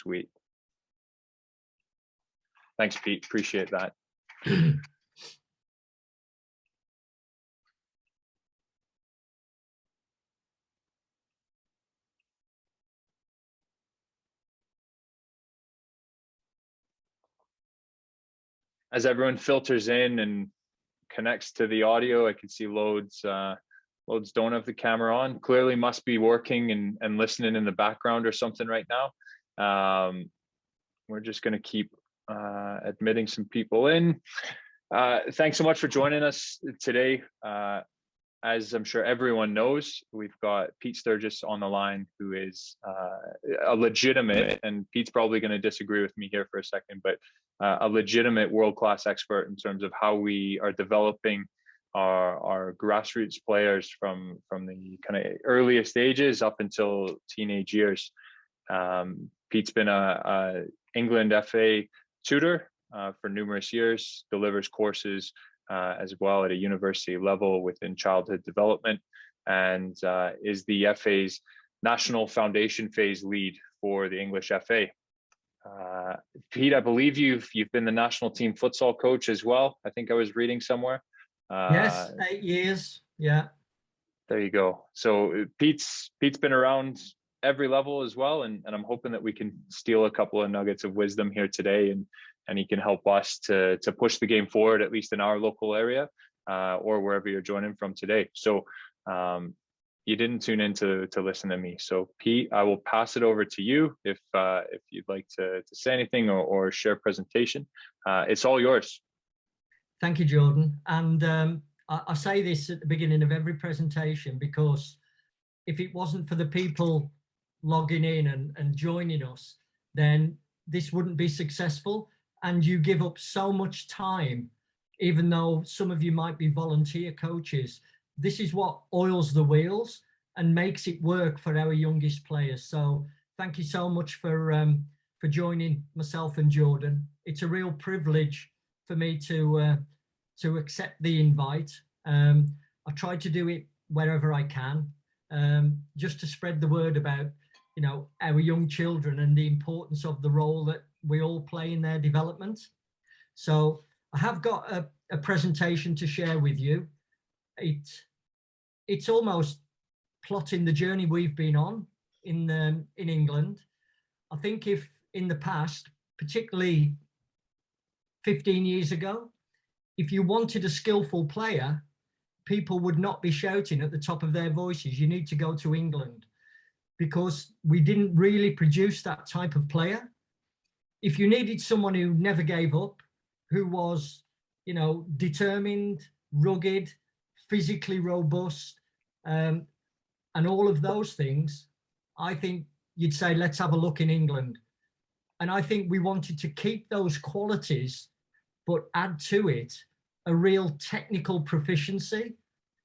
Sweet. Thanks, Pete. Appreciate that. As everyone filters in and connects to the audio, I can see loads don't have the camera on. Clearly must be working and listening in the background or something right now. We're just going to keep admitting some people in. Thanks so much for joining us today. As I'm sure everyone knows, we've got Pete Sturgess on the line, who is a legitimate, and Pete's probably going to disagree with me here for a second, but a legitimate world-class expert in terms of how we are developing our grassroots players from the kind of earliest ages up until teenage years. Pete's been a England FA tutor for numerous years, delivers courses as well at a university level within childhood development, and is the FA's national foundation phase lead for the English FA. Pete, I believe you've been the national team futsal coach as well. I think I was reading somewhere. Yes, 8 years. Yeah. There you go. So Pete's been around every level as well, and I'm hoping that we can steal a couple of nuggets of wisdom here today, and he can help us to push the game forward, at least in our local area, or wherever you're joining from today. So you didn't tune in to listen to me. So Pete, I will pass it over to you if you'd like to say anything or share presentation. It's all yours. Thank you, Jordan. And I say this at the beginning of every presentation, because if it wasn't for the people logging in and joining us, then this wouldn't be successful. And you give up so much time, even though some of you might be volunteer coaches. This is what oils the wheels and makes it work for our youngest players. So thank you so much for joining myself and Jordan. It's a real privilege for me to accept the invite. I try to do it wherever I can, just to spread the word about, you know, our young children and the importance of the role that we all play in their development. So I have got a presentation to share with you. It's almost plotting the journey we've been on in England. I think if in the past, particularly 15 years ago, if you wanted a skillful player, people would not be shouting at the top of their voices, you need to go to England, because we didn't really produce that type of player. If you needed someone who never gave up, who was, you know, determined, rugged, physically robust, and all of those things, I think you'd say, let's have a look in England. And I think we wanted to keep those qualities, but add to it a real technical proficiency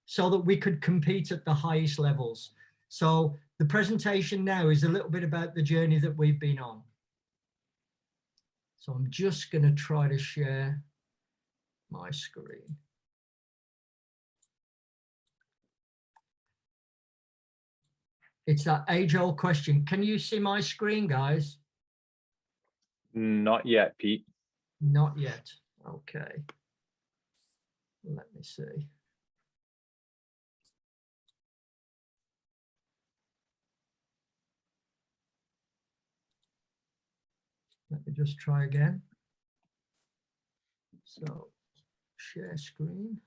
so that we could compete at the highest levels. So the presentation now is a little bit about the journey that we've been on. So I'm just going to try to share my screen. It's that age-old question. Can you see my screen, guys? Not yet, Pete. Not yet. Okay. Let me see. Let me just try again. So, share screen.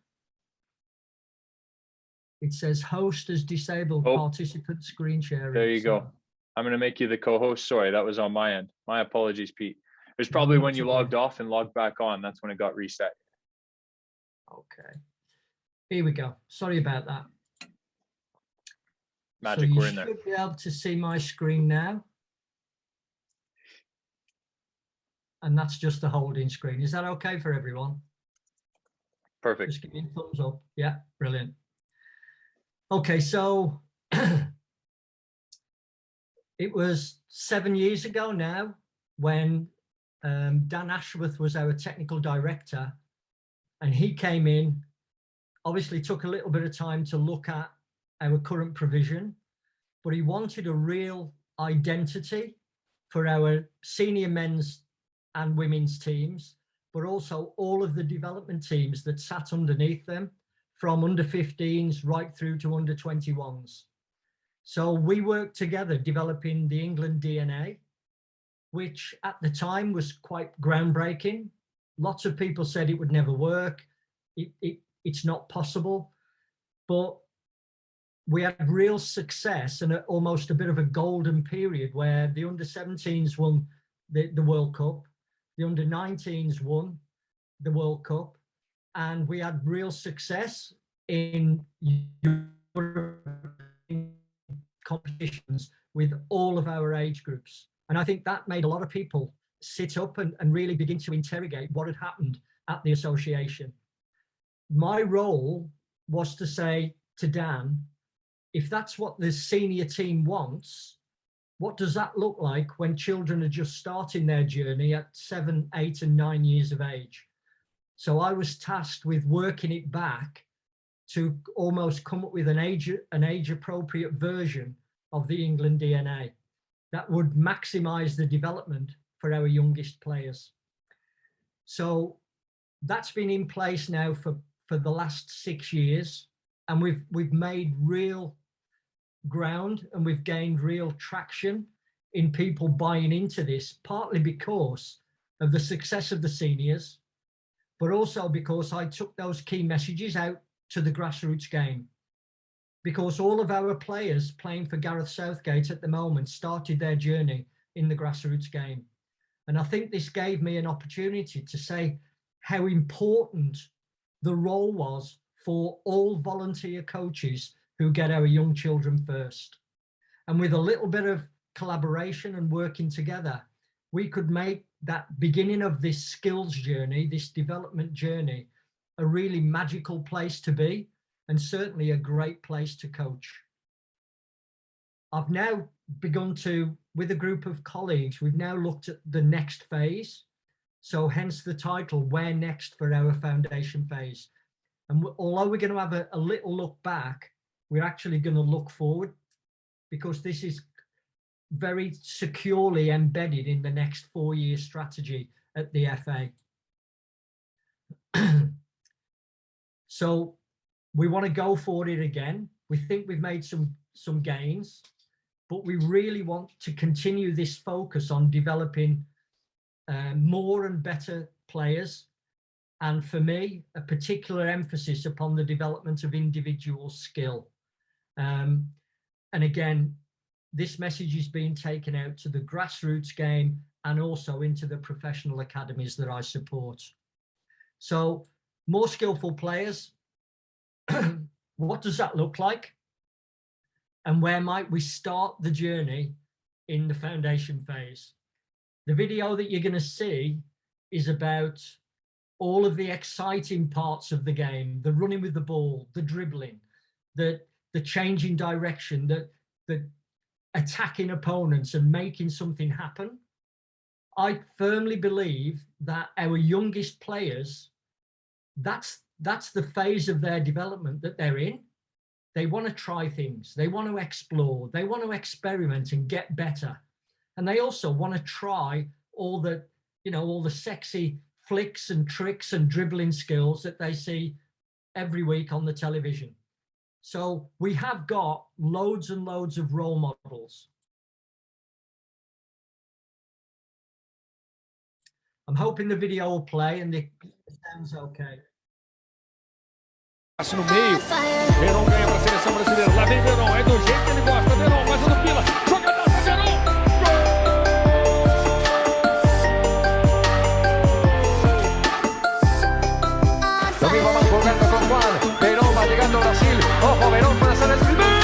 It says host has disabled participant screen sharing. There you go. I'm going to make you the co-host. Sorry, that was on my end. My apologies, Pete. It was probably when you logged off and logged back on. That's when it got reset. Okay. Here we go. Sorry about that. Magic, we're in there. You should be able to see my screen now. And that's just the holding screen. Is that okay for everyone? Perfect. Just give me a thumbs up. Yeah, brilliant. Okay, so it was 7 years ago now when Dan Ashworth was our technical director, and he came in, obviously took a little bit of time to look at our current provision, but he wanted a real identity for our senior men's and women's teams, but also all of the development teams that sat underneath them, from under 15s right through to under 21s. So we worked together developing the England DNA, which at the time was quite groundbreaking. Lots of people said it would never work. It's not possible. But we had real success and almost a bit of a golden period where the under 17s won the World Cup, the under 19s won the World Cup, and we had real success in European competitions with all of our age groups. And I think that made a lot of people sit up and really begin to interrogate what had happened at the association. My role was to say to Dan, if that's what the senior team wants, what does that look like when children are just starting their journey at 7, 8, and 9 years of age? So I was tasked with working it back to almost come up with an age appropriate version of the England DNA that would maximize the development for our youngest players. So that's been in place now for the last 6 years, and we've made real ground and we've gained real traction in people buying into this, partly because of the success of the seniors, but also because I took those key messages out to the grassroots game. Because all of our players playing for Gareth Southgate at the moment started their journey in the grassroots game. And I think this gave me an opportunity to say how important the role was for all volunteer coaches who get our young children first. And with a little bit of collaboration and working together, we could make that beginning of this skills journey, this development journey, a really magical place to be, and certainly a great place to coach. I've now begun to, with a group of colleagues, we've now looked at the next phase. So hence the title, Where Next, for our foundation phase. And although we're going to have a little look back, we're actually going to look forward, because this is very securely embedded in the next 4-year strategy at the FA. So we want to go for it again. We think we've made some gains, but we really want to continue this focus on developing more and better players. And for me, a particular emphasis upon the development of individual skill. And again, this message is being taken out to the grassroots game and also into the professional academies that I support. So more skillful players, what does that look like? And where might we start the journey in the foundation phase? The video that you're going to see is about all of the exciting parts of the game, the running with the ball, the dribbling, the changing direction, the attacking opponents and making something happen. I firmly believe that our youngest players, that's the phase of their development that they're in. They want to try things, they want to explore, they want to experiment and get better. And they also want to try all the sexy flicks and tricks and dribbling skills that they see every week on the television. So we have got loads and loads of role models. I'm hoping the video will play and it sounds okay. No meio, Verón ganha para a seleção brasileira. Lá vem Verón, é do jeito que ele gosta. Verón, mais um pila, jogadaça, Verón! Lo mismo van jugando con Juan. Verón va llegando a Brasil. Ojo, Verón para hacer el primero.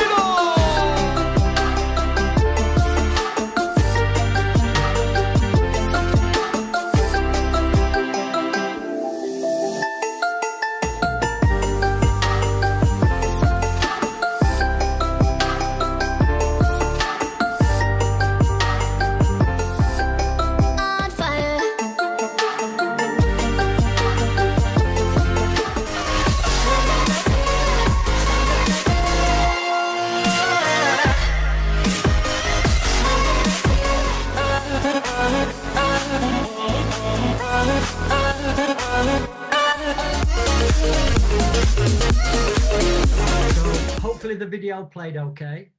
the video played okay.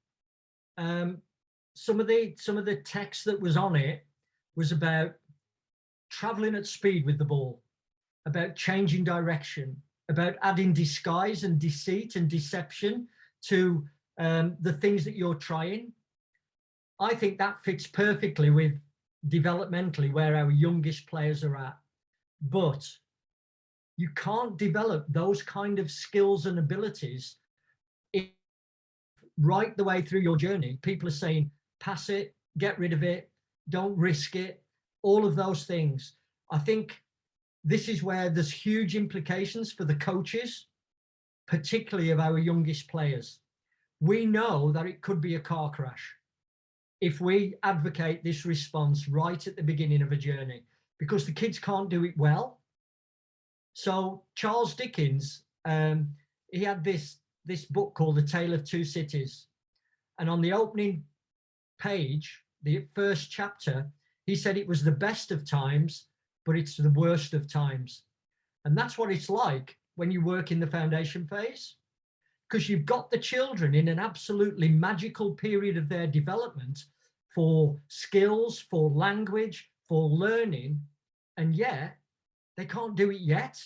Some of the text that was on it was about traveling at speed with the ball, about changing direction, about adding disguise and deceit and deception to the things that you're trying. I think that fits perfectly with developmentally where our youngest players are at. But you can't develop those kind of skills and abilities if right the way through your journey people are saying, pass it, get rid of it, don't risk it, all of those things. I think this is where there's huge implications for the coaches, particularly of our youngest players. We know that it could be a car crash if we advocate this response right at the beginning of a journey, because the kids can't do it well. So Charles Dickens, he had this book called The Tale of Two Cities. And on the opening page, the first chapter, he said it was the best of times, but it's the worst of times. And that's what it's like when you work in the foundation phase, because you've got the children in an absolutely magical period of their development for skills, for language, for learning, and yet they can't do it yet.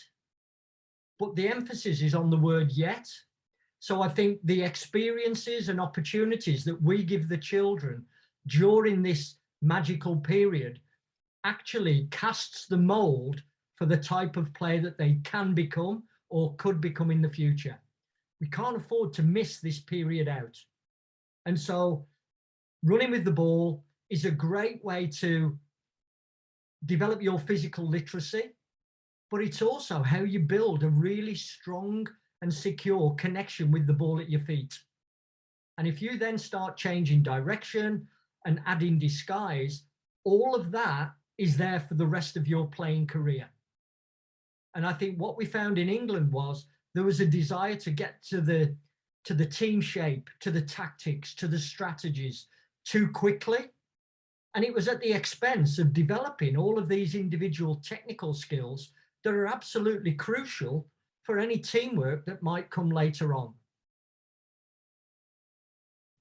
But the emphasis is on the word yet. So I think the experiences and opportunities that we give the children during this magical period actually casts the mold for the type of player that they can become or could become in the future. We can't afford to miss this period out. And so running with the ball is a great way to develop your physical literacy, but it's also how you build a really strong and secure connection with the ball at your feet. And if you then start changing direction and adding disguise, all of that is there for the rest of your playing career. And I think what we found in England was there was a desire to get to the team shape, to the tactics, to the strategies too quickly. And it was at the expense of developing all of these individual technical skills that are absolutely crucial for any teamwork that might come later on.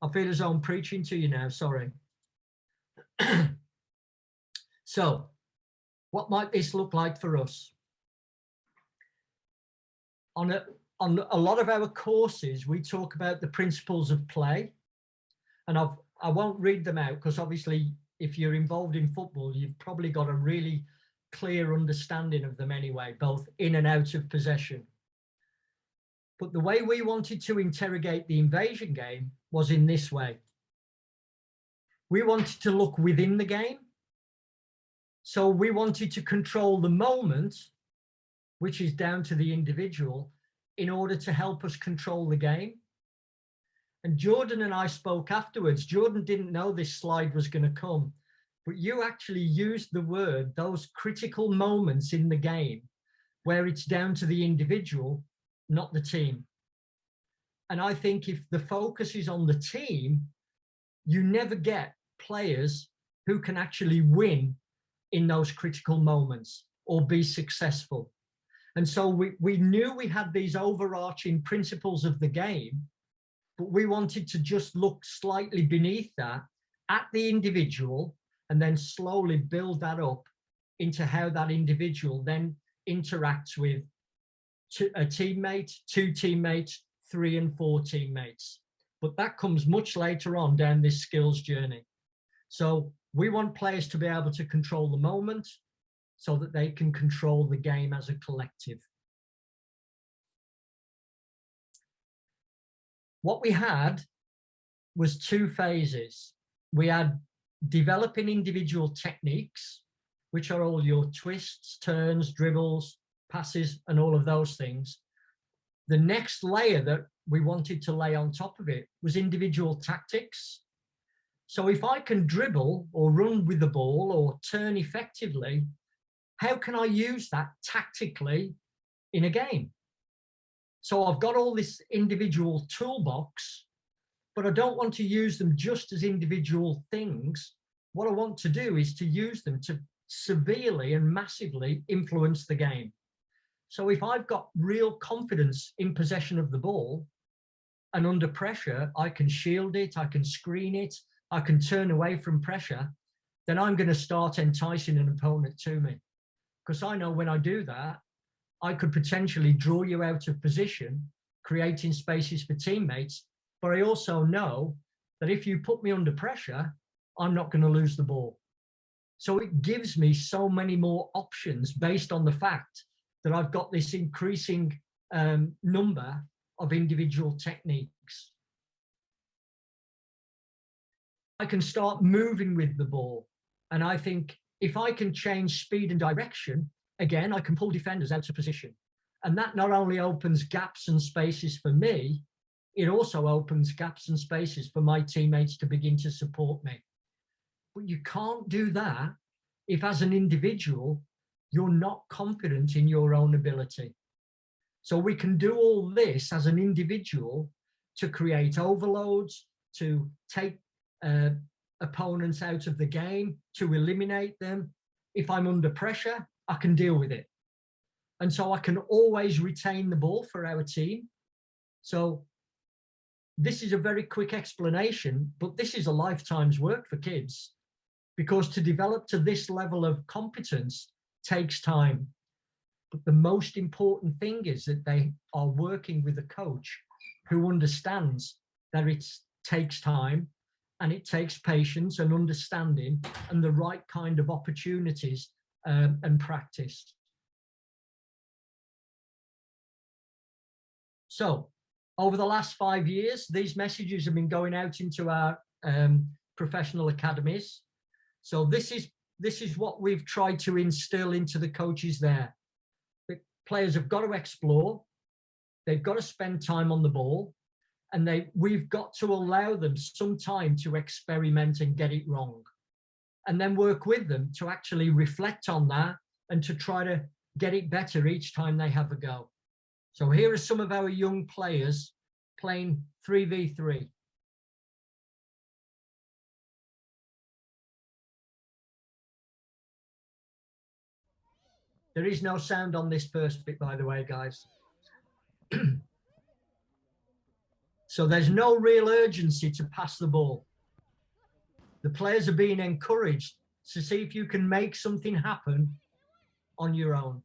I feel as though I'm preaching to you now, sorry. So, what might this look like for us? On a lot of our courses, we talk about the principles of play. And I won't read them out because obviously if you're involved in football, you've probably got a really clear understanding of them anyway, both in and out of possession. But the way we wanted to interrogate the invasion game was in this way. We wanted to look within the game. So we wanted to control the moment, which is down to the individual, in order to help us control the game. And Jordan and I spoke afterwards. Jordan didn't know this slide was going to come, but you actually used the word, those critical moments in the game where it's down to the individual, not the team. And I think if the focus is on the team, you never get players who can actually win in those critical moments or be successful. And so we knew we had these overarching principles of the game, but we wanted to just look slightly beneath that at the individual and then slowly build that up into how that individual then interacts with a teammate, two teammates, 3 and 4 teammates. But that comes much later on down this skills journey. So we want players to be able to control the moment so that they can control the game as a collective. What we had was 2 phases. We had developing individual techniques, which are all your twists, turns, dribbles, passes, and all of those things. The next layer that we wanted to lay on top of it was individual tactics. So if I can dribble or run with the ball or turn effectively, how can I use that tactically in a game? So I've got all this individual toolbox, but I don't want to use them just as individual things. What I want to do is to use them to severely and massively influence the game. So if I've got real confidence in possession of the ball, and under pressure, I can shield it, I can screen it, I can turn away from pressure, then I'm going to start enticing an opponent to me. Because I know when I do that, I could potentially draw you out of position, creating spaces for teammates. But I also know that if you put me under pressure, I'm not going to lose the ball. So it gives me so many more options based on the fact that I've got this increasing number of individual techniques. I can start moving with the ball. And I think if I can change speed and direction, again, I can pull defenders out of position. And that not only opens gaps and spaces for me, it also opens gaps and spaces for my teammates to begin to support me. But you can't do that if, as an individual, you're not confident in your own ability. So we can do all this as an individual to create overloads, to take opponents out of the game, to eliminate them. If I'm under pressure, I can deal with it. And so I can always retain the ball for our team. So this is a very quick explanation, but this is a lifetime's work for kids, because to develop to this level of competence takes time. But the most important thing is that they are working with a coach who understands that it takes time and it takes patience and understanding and the right kind of opportunities and practice. So over the last 5 years, these messages have been going out into our professional academies. So this is what we've tried to instill into the coaches there. The players have got to explore, they've got to spend time on the ball, and we've got to allow them some time to experiment and get it wrong. And then work with them to actually reflect on that and to try to get it better each time they have a go. So here are some of our young players playing 3v3. There is no sound on this first bit, by the way, guys. So there's no real urgency to pass the ball. The players are being encouraged to see if you can make something happen on your own.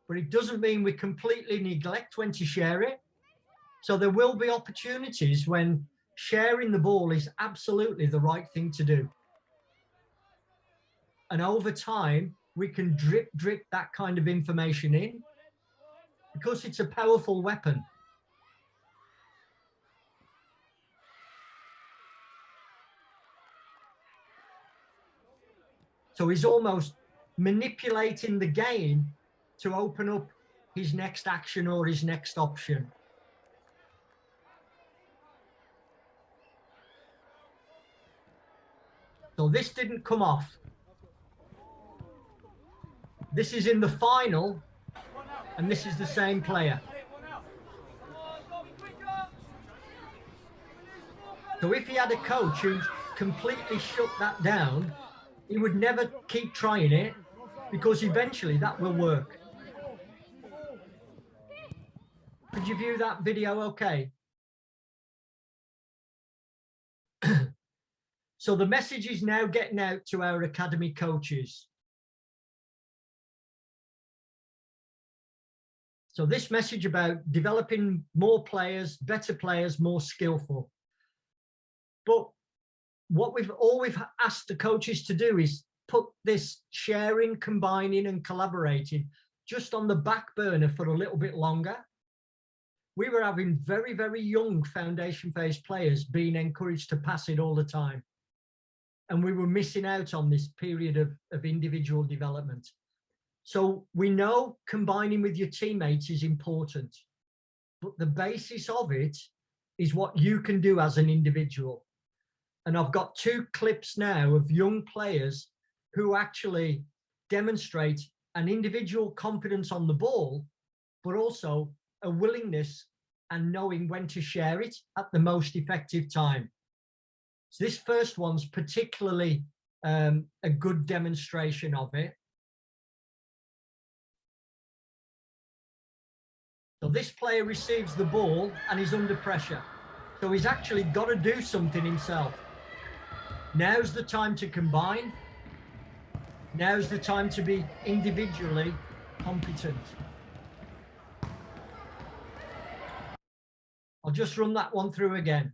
But it doesn't mean we completely neglect when to share it. So there will be opportunities when sharing the ball is absolutely the right thing to do. And over time, we can drip that kind of information in, because it's a powerful weapon. So he's almost manipulating the game to open up his next action or his next option. So this didn't come off. This is in the final, and this is the same player. So if he had a coach who completely shut that down, he would never keep trying it, because eventually that will work. Could you view that video okay? So the message is now getting out to our academy coaches. So this message about developing more players, better players, more skillful. But what we've always asked the coaches to do is put this sharing, combining and collaborating just on the back burner for a little bit longer. We were having very, very young foundation phase players being encouraged to pass it all the time. And we were missing out on this period of individual development. So we know combining with your teammates is important, but the basis of it is what you can do as an individual. And I've got 2 clips now of young players who actually demonstrate an individual confidence on the ball, but also a willingness and knowing when to share it at the most effective time. So this first one's particularly a good demonstration of it. So this player receives the ball and is under pressure. So he's actually got to do something himself. Now's the time to combine. Now's the time to be individually competent. I'll just run that one through again.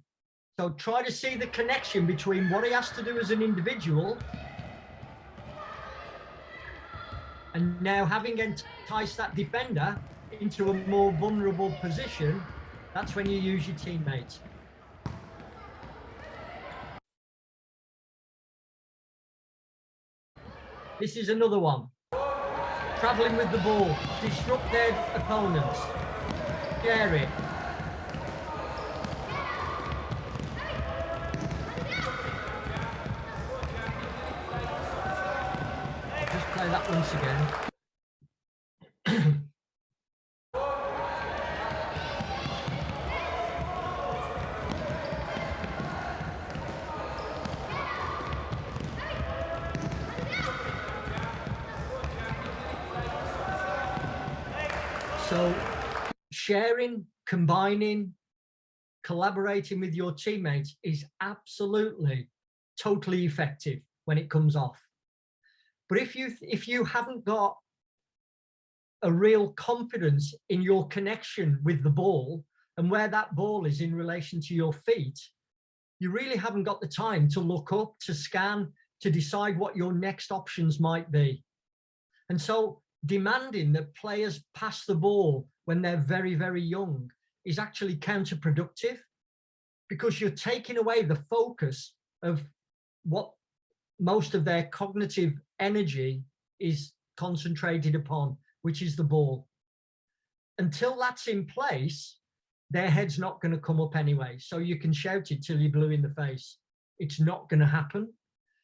So try to see the connection between what he has to do as an individual and now having enticed that defender into a more vulnerable position, that's when you use your teammates. This is another one. Traveling with the ball, disrupt their opponents, share it. Just play that once again. So sharing, combining, collaborating with your teammates is absolutely totally effective when it comes off. But if you haven't got a real confidence in your connection with the ball and where that ball is in relation to your feet, you really haven't got the time to look up, to scan, to decide what your next options might be. And so demanding that players pass the ball when they're very, very young is actually counterproductive, because you're taking away the focus of what most of their cognitive energy is concentrated upon, which is the ball. Until that's in place, their head's not going to come up anyway. So you can shout it till you're blue in the face. It's not going to happen.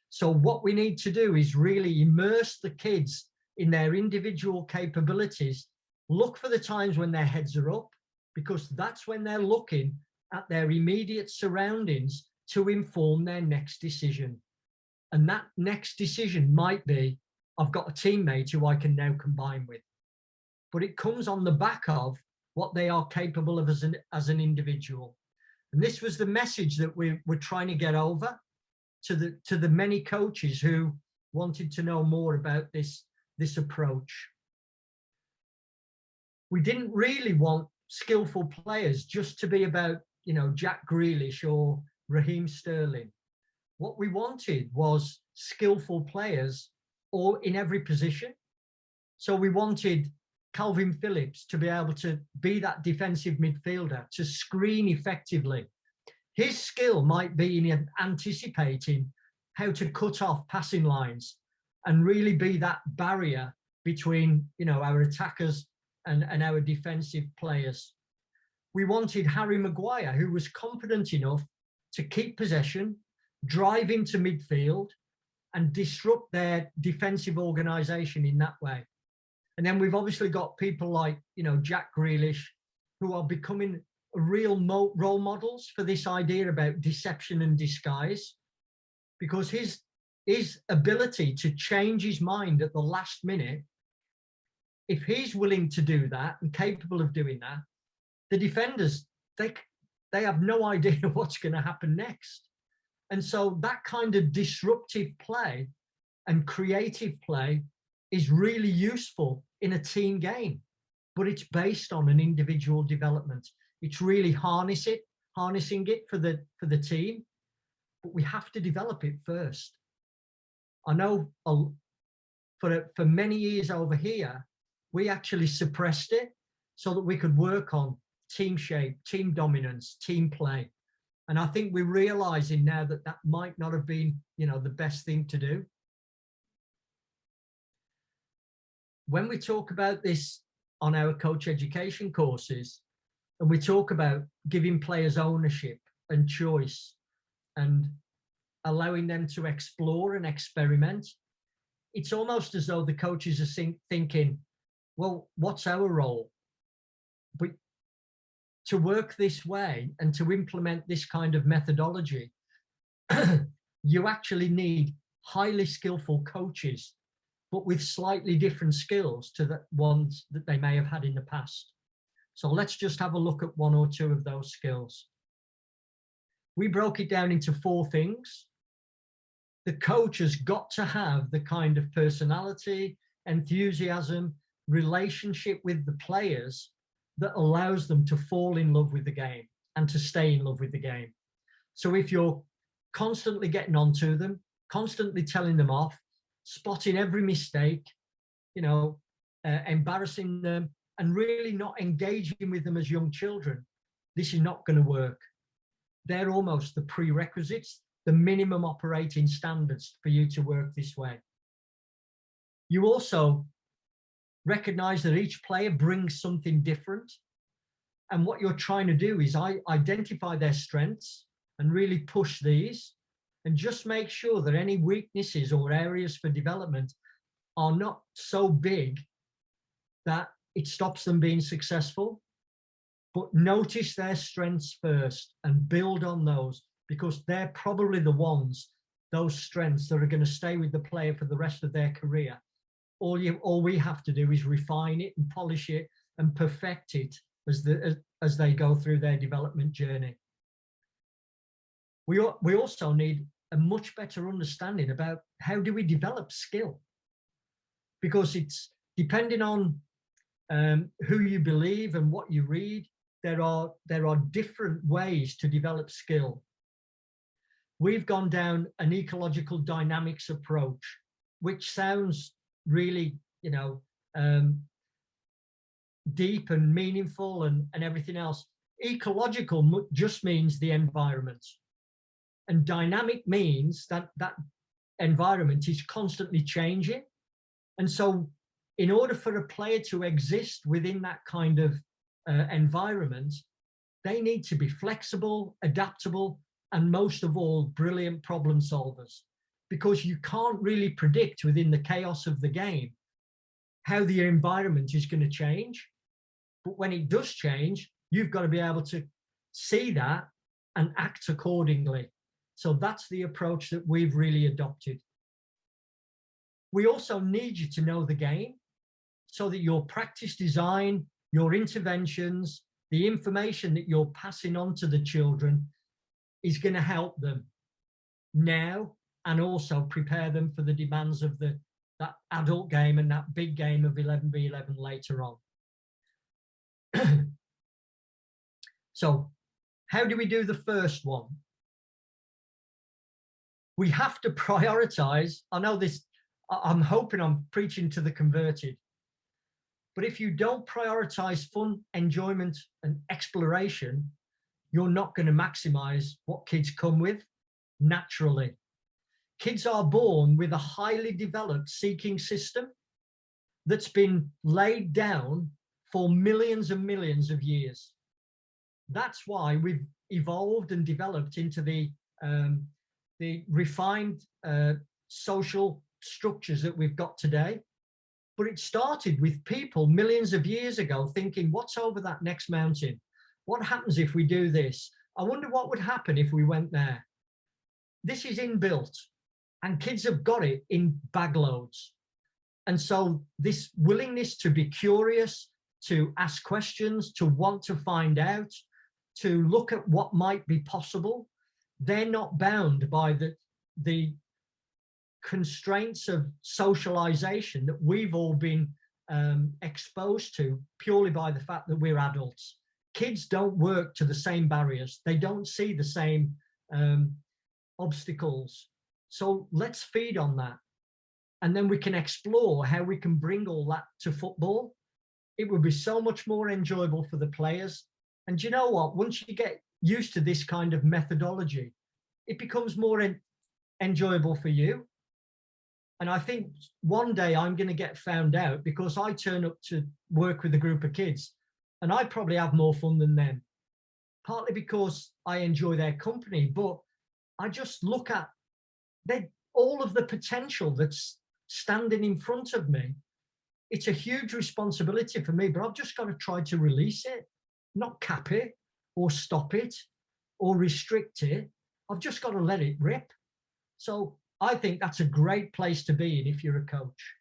So what we need to do is really immerse the kids in their individual capabilities. Look for the times when their heads are up, because that's when they're looking at their immediate surroundings to inform their next decision. And that next decision might be, I've got a teammate who I can now combine with. But it comes on the back of what they are capable of as an individual. And this was the message that we're trying to get over to the many coaches who wanted to know more about this approach. We didn't really want skillful players just to be about, Jack Grealish or Raheem Sterling. What we wanted was skillful players or in every position. So we wanted Calvin Phillips to be able to be that defensive midfielder, to screen effectively. His skill might be in anticipating how to cut off passing lines and really be that barrier between, our attackers and our defensive players. We wanted Harry Maguire, who was confident enough to keep possession, drive into midfield, and disrupt their defensive organisation in that way. And then we've obviously got people like, Jack Grealish, who are becoming real role models for this idea about deception and disguise, because his ability to change his mind at the last minute, if he's willing to do that and capable of doing that, the defenders, they have no idea what's going to happen next. And so that kind of disruptive play and creative play is really useful in a team game, but it's based on an individual development. It's really harnessing it for the team, but we have to develop it first. I know for many years over here, we actually suppressed it so that we could work on team shape, team dominance, team play. And I think we're realizing now that that might not have been, the best thing to do. When we talk about this on our coach education courses, and we talk about giving players ownership and choice and allowing them to explore and experiment, it's almost as though the coaches are thinking, well, what's our role? But to work this way and to implement this kind of methodology, you actually need highly skillful coaches, but with slightly different skills to the ones that they may have had in the past. So let's just have a look at one or two of those skills. We broke it down into 4 things. The coach has got to have the kind of personality, enthusiasm, relationship with the players that allows them to fall in love with the game and to stay in love with the game. So if you're constantly getting onto them, constantly telling them off, spotting every mistake, embarrassing them, and really not engaging with them as young children, this is not going to work. They're almost the prerequisites, the minimum operating standards for you to work this way. You also recognize that each player brings something different. And what you're trying to do is identify their strengths and really push these, and just make sure that any weaknesses or areas for development are not so big that it stops them being successful. But notice their strengths first and build on those, because they're probably the ones, those strengths, that are going to stay with the player for the rest of their career. All we have to do is refine it and polish it and perfect it as they go through their development journey. We also need a much better understanding about how do we develop skill, because it's depending on who you believe and what you read. There are different ways to develop skill. We've gone down an ecological dynamics approach, which sounds really, deep and meaningful and everything else. Ecological just means the environment, and dynamic means that environment is constantly changing. And so in order for a player to exist within that kind of environment, they need to be flexible, adaptable, and most of all, brilliant problem solvers, because you can't really predict within the chaos of the game how the environment is going to change. But when it does change, you've got to be able to see that and act accordingly. So that's the approach that we've really adopted. We also need you to know the game, so that your practice design, your interventions, the information that you're passing on to the children is going to help them now and also prepare them for the demands of that adult game and that big game of 11v11 later on. So how do we do the first one? We have to prioritize. I know this, I'm hoping I'm preaching to the converted, but if you don't prioritize fun, enjoyment, and exploration, you're not going to maximize what kids come with naturally. Kids are born with a highly developed seeking system that's been laid down for millions and millions of years. That's why we've evolved and developed into the refined social structures that we've got today. But it started with people millions of years ago thinking, what's over that next mountain? What happens if we do this? I wonder what would happen if we went there. This is inbuilt, and kids have got it in bag loads. And so this willingness to be curious, to ask questions, to want to find out, to look at what might be possible, they're not bound by the constraints of socialization that we've all been exposed to purely by the fact that we're adults. Kids don't work to the same barriers. They don't see the same obstacles. So let's feed on that. And then we can explore how we can bring all that to football. It would be so much more enjoyable for the players. And you know what? Once you get used to this kind of methodology, it becomes more enjoyable for you. And I think one day I'm going to get found out because I turn up to work with a group of kids and I probably have more fun than them, partly because I enjoy their company, but I just look at all of the potential that's standing in front of me. It's a huge responsibility for me, but I've just got to try to release it, not cap it or stop it or restrict it. I've just got to let it rip. So I think that's a great place to be in if you're a coach.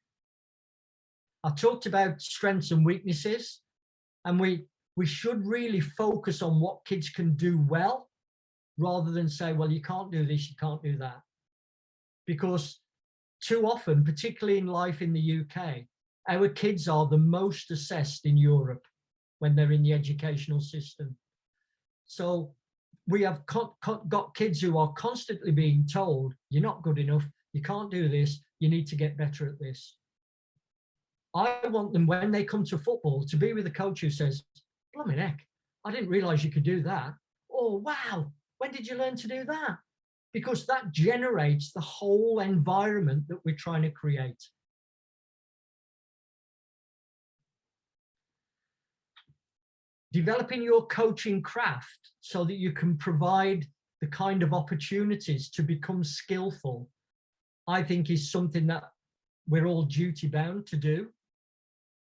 I talked about strengths and weaknesses, and we should really focus on what kids can do well, rather than say, well, you can't do this, you can't do that. Because too often, particularly in life in the UK, our kids are the most assessed in Europe when they're in the educational system. So we have got kids who are constantly being told, you're not good enough, you can't do this, you need to get better at this. I want them, when they come to football, to be with a coach who says, blimey heck, I didn't realise you could do that. Oh, wow, when did you learn to do that? Because that generates the whole environment that we're trying to create. Developing your coaching craft so that you can provide the kind of opportunities to become skillful, I think is something that we're all duty bound to do.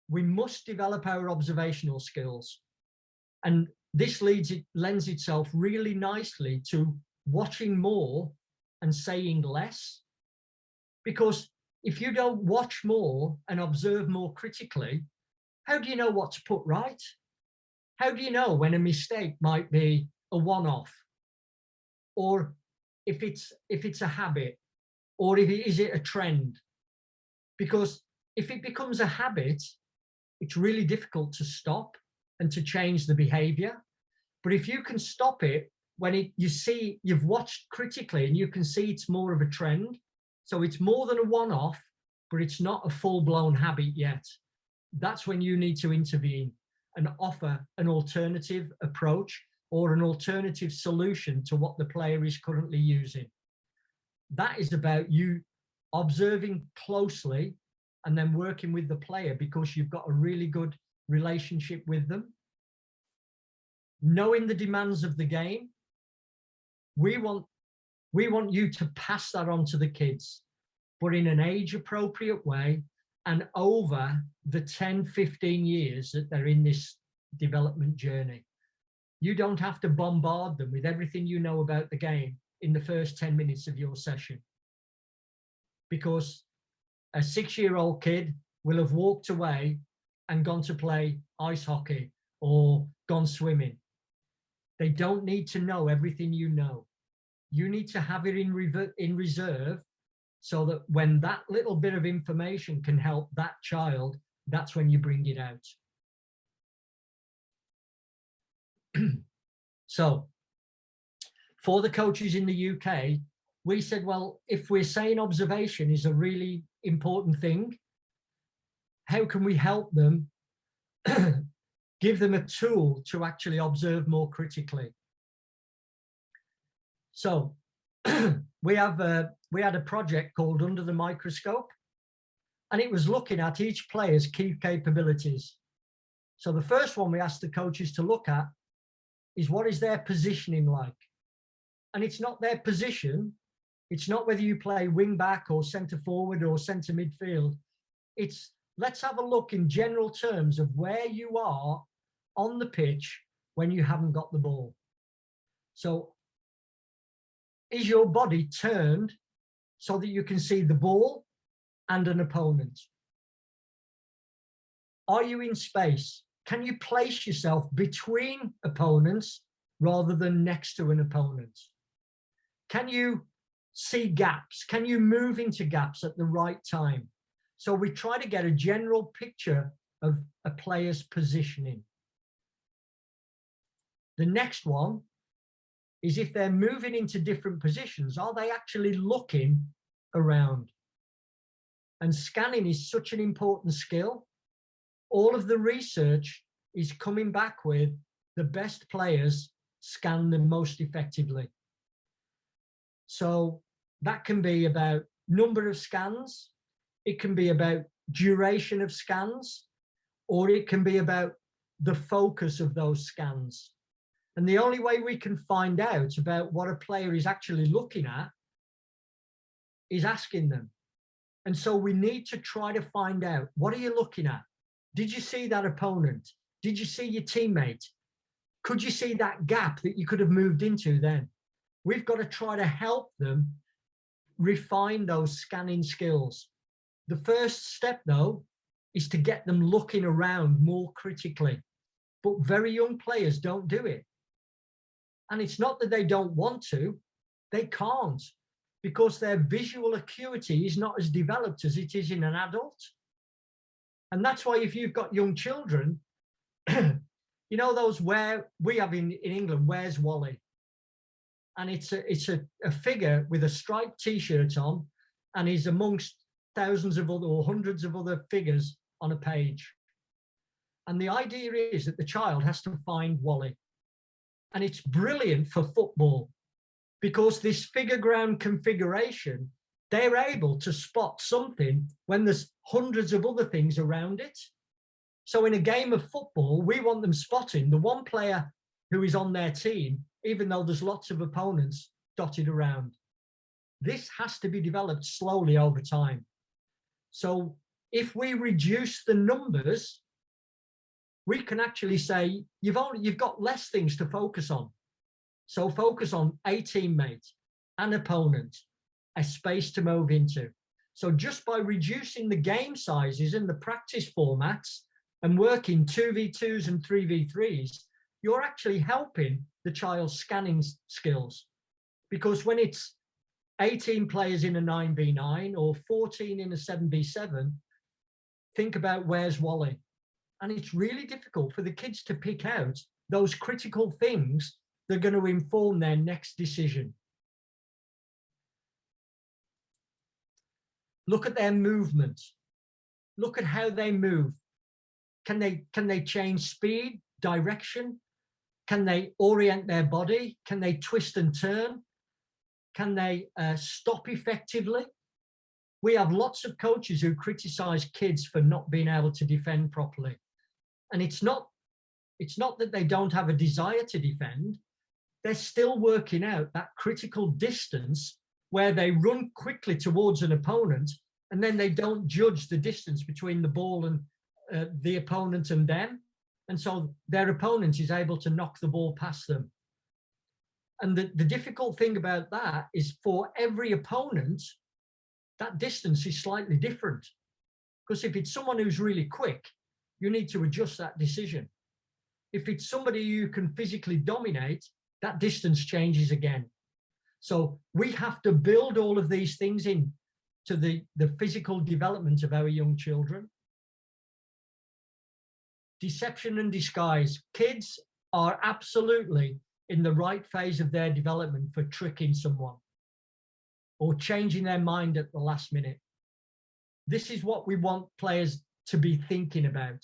We must develop our observational skills. And this lends itself really nicely to watching more and saying less. Because if you don't watch more and observe more critically, how do you know what to put right? How do you know when a mistake might be a one-off? Or if it's a habit? Or is it a trend? Because if it becomes a habit, it's really difficult to stop and to change the behavior. But if you can stop it when you've watched critically and you can see it's more of a trend, so it's more than a one-off, but it's not a full-blown habit yet, that's when you need to intervene and offer an alternative approach or an alternative solution to what the player is currently using. That is about you observing closely and then working with the player because you've got a really good relationship with them. Knowing the demands of the game, we want you to pass that on to the kids, but in an age-appropriate way and over the 10, 15 years that they're in this development journey. You don't have to bombard them with everything you know about the game in the first 10 minutes of your session. Because a 6-year-old kid will have walked away and gone to play ice hockey or gone swimming. They don't need to know everything you know. You need to have it in reserve so that when that little bit of information can help that child, that's when you bring it out. So for the coaches in the UK, we said, well, if we're saying observation is a really important thing, how can we help them give them a tool to actually observe more critically? So we had a project called Under the Microscope, and it was looking at each player's key capabilities. So the first one we asked the coaches to look at is, what is their positioning like? And it's not their position. It's not whether you play wing back or centre forward or centre midfield. It's, let's have a look in general terms of where you are on the pitch when you haven't got the ball. So is your body turned so that you can see the ball and an opponent? Are you in space? Can you place yourself between opponents rather than next to an opponent? Can you see gaps? Can you move into gaps at the right time? So we try to get a general picture of a player's positioning. The next one is, if they're moving into different positions, are they actually looking around? And scanning is such an important skill. All of the research is coming back with the best players scan the most effectively. So that can be about number of scans, it can be about duration of scans, or it can be about the focus of those scans. And the only way we can find out about what a player is actually looking at is asking them. And so we need to try to find out, what are you looking at? Did you see that opponent? Did you see your teammate? Could you see that gap that you could have moved into then? We've got to try to help them refine those scanning skills. The first step, though, is to get them looking around more critically. But very young players don't do it. And it's not that they don't want to, they can't, because their visual acuity is not as developed as it is in an adult. And that's why if you've got young children, you know, those where we have in England, Where's Wally? And it's a figure with a striped t-shirt on, and he's amongst thousands of other or hundreds of other figures on a page. And the idea is that the child has to find Wally. And it's brilliant for football because this figure ground configuration, they're able to spot something when there's hundreds of other things around it. So in a game of football, we want them spotting the one player who is on their team, even though there's lots of opponents dotted around. This has to be developed slowly over time. So if we reduce the numbers, we can actually say you've got less things to focus on. So focus on a teammate, an opponent, a space to move into. So just by reducing the game sizes and the practice formats and working 2v2s and 3v3s, you're actually helping the child's scanning skills. Because when it's 18 players in a 9v9 or 14 in a 7v7, think about Where's Wally? And it's really difficult for the kids to pick out those critical things that are going to inform their next decision. Look at their movement. Look at how they move. Can they change speed, direction? Can they orient their body? Can they twist and turn? Can they stop effectively? We have lots of coaches who criticize kids for not being able to defend properly. And it's not that they don't have a desire to defend. They're still working out that critical distance where they run quickly towards an opponent and then they don't judge the distance between the ball and the opponent and them. And so their opponent is able to knock the ball past them. And the difficult thing about that is for every opponent, that distance is slightly different. Because if it's someone who's really quick, you need to adjust that decision. If it's somebody you can physically dominate, that distance changes again. So we have to build all of these things in to the physical development of our young children. Deception and disguise. Kids are absolutely in the right phase of their development for tricking someone or changing their mind at the last minute. This is what we want players to be thinking about.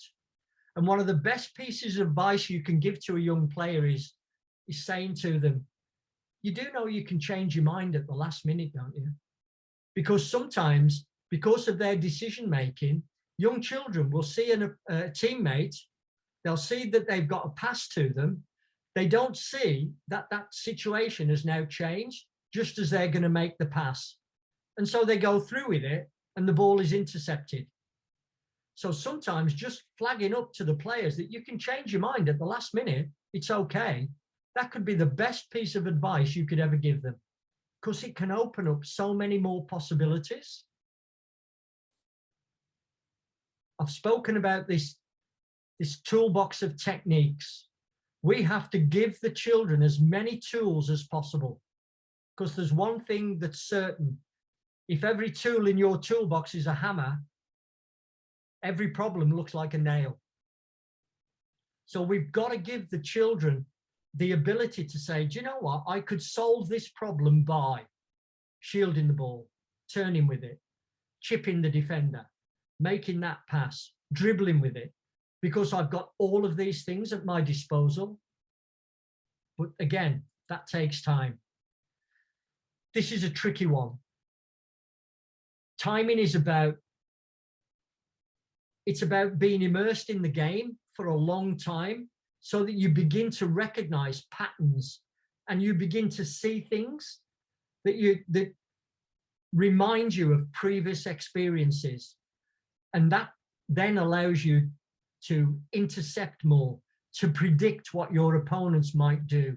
And one of the best pieces of advice you can give to a young player is saying to them, you do know you can change your mind at the last minute, don't you? Because sometimes, because of their decision making, young children will see a teammate, they'll see that they've got a pass to them. They don't see that that situation has now changed just as they're going to make the pass. And so they go through with it and the ball is intercepted. So sometimes just flagging up to the players that you can change your mind at the last minute, it's okay. That could be the best piece of advice you could ever give them because it can open up so many more possibilities. I've spoken about this toolbox of techniques. We have to give the children as many tools as possible because there's one thing that's certain. If every tool in your toolbox is a hammer, every problem looks like a nail. So we've got to give the children the ability to say, do you know what? I could solve this problem by shielding the ball, turning with it, chipping the defender, making that pass, dribbling with it, because I've got all of these things at my disposal. But again, that takes time. This is a tricky one. Timing is it's about being immersed in the game for a long time so that you begin to recognize patterns and you begin to see things that remind you of previous experiences. And that then allows you to intercept more, to predict what your opponents might do,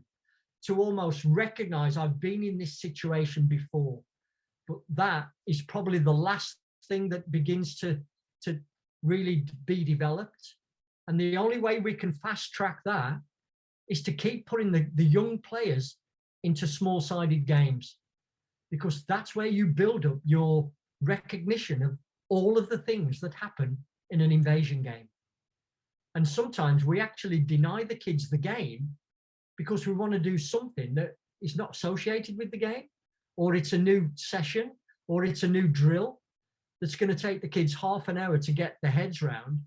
to almost recognize I've been in this situation before. But that is probably the last thing that begins to really be developed. And the only way we can fast track that is to keep putting the young players into small-sided games, because that's where you build up your recognition of all of the things that happen in an invasion game. And sometimes we actually deny the kids the game because we want to do something that is not associated with the game, or it's a new session, or it's a new drill that's going to take the kids half an hour to get their heads round.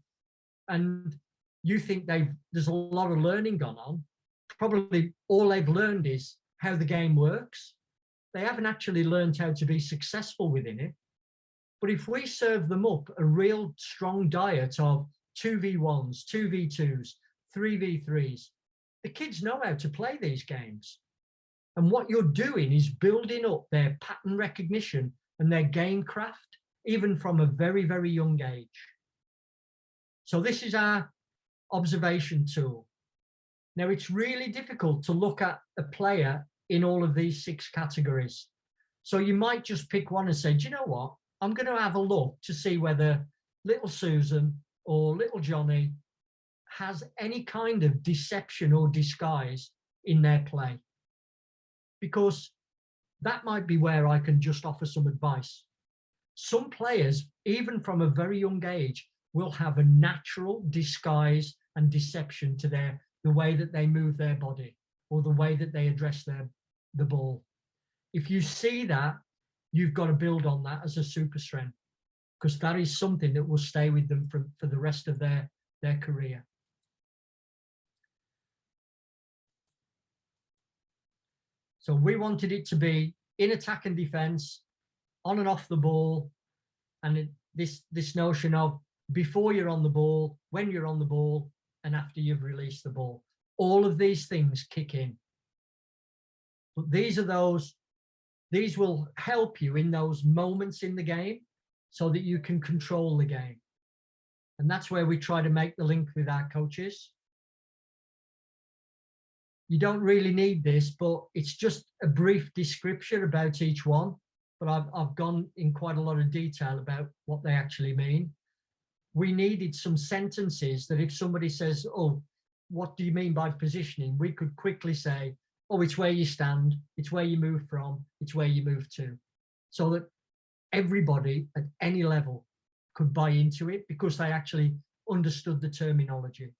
And you think there's a lot of learning gone on. Probably all they've learned is how the game works. They haven't actually learned how to be successful within it. But if we serve them up a real strong diet of 2v1s, 2v2s, 3v3s, the kids know how to play these games. And what you're doing is building up their pattern recognition and their game craft, even from a very, very young age. So this is our observation tool. Now, it's really difficult to look at a player in all of these 6 categories. So you might just pick one and say, do you know what? I'm going to have a look to see whether little Susan or little Johnny has any kind of deception or disguise in their play. Because that might be where I can just offer some advice. Some players, even from a very young age, will have a natural disguise and deception to the way that they move their body or the way that they address the ball. If you see that, you've got to build on that as a super strength, because that is something that will stay with them for the rest of their career. So we wanted it to be in attack and defense, on and off the ball, and this notion of before you're on the ball, when you're on the ball, and after you've released the ball. All of these things kick in. But these will help you in those moments in the game so that you can control the game. And that's where we try to make the link with our coaches. You don't really need this, but it's just a brief description about each one. But I've gone in quite a lot of detail about what they actually mean. We needed some sentences that if somebody says, oh, what do you mean by positioning? We could quickly say, oh, it's where you stand, it's where you move from, it's where you move to. So that everybody at any level could buy into it because they actually understood the terminology.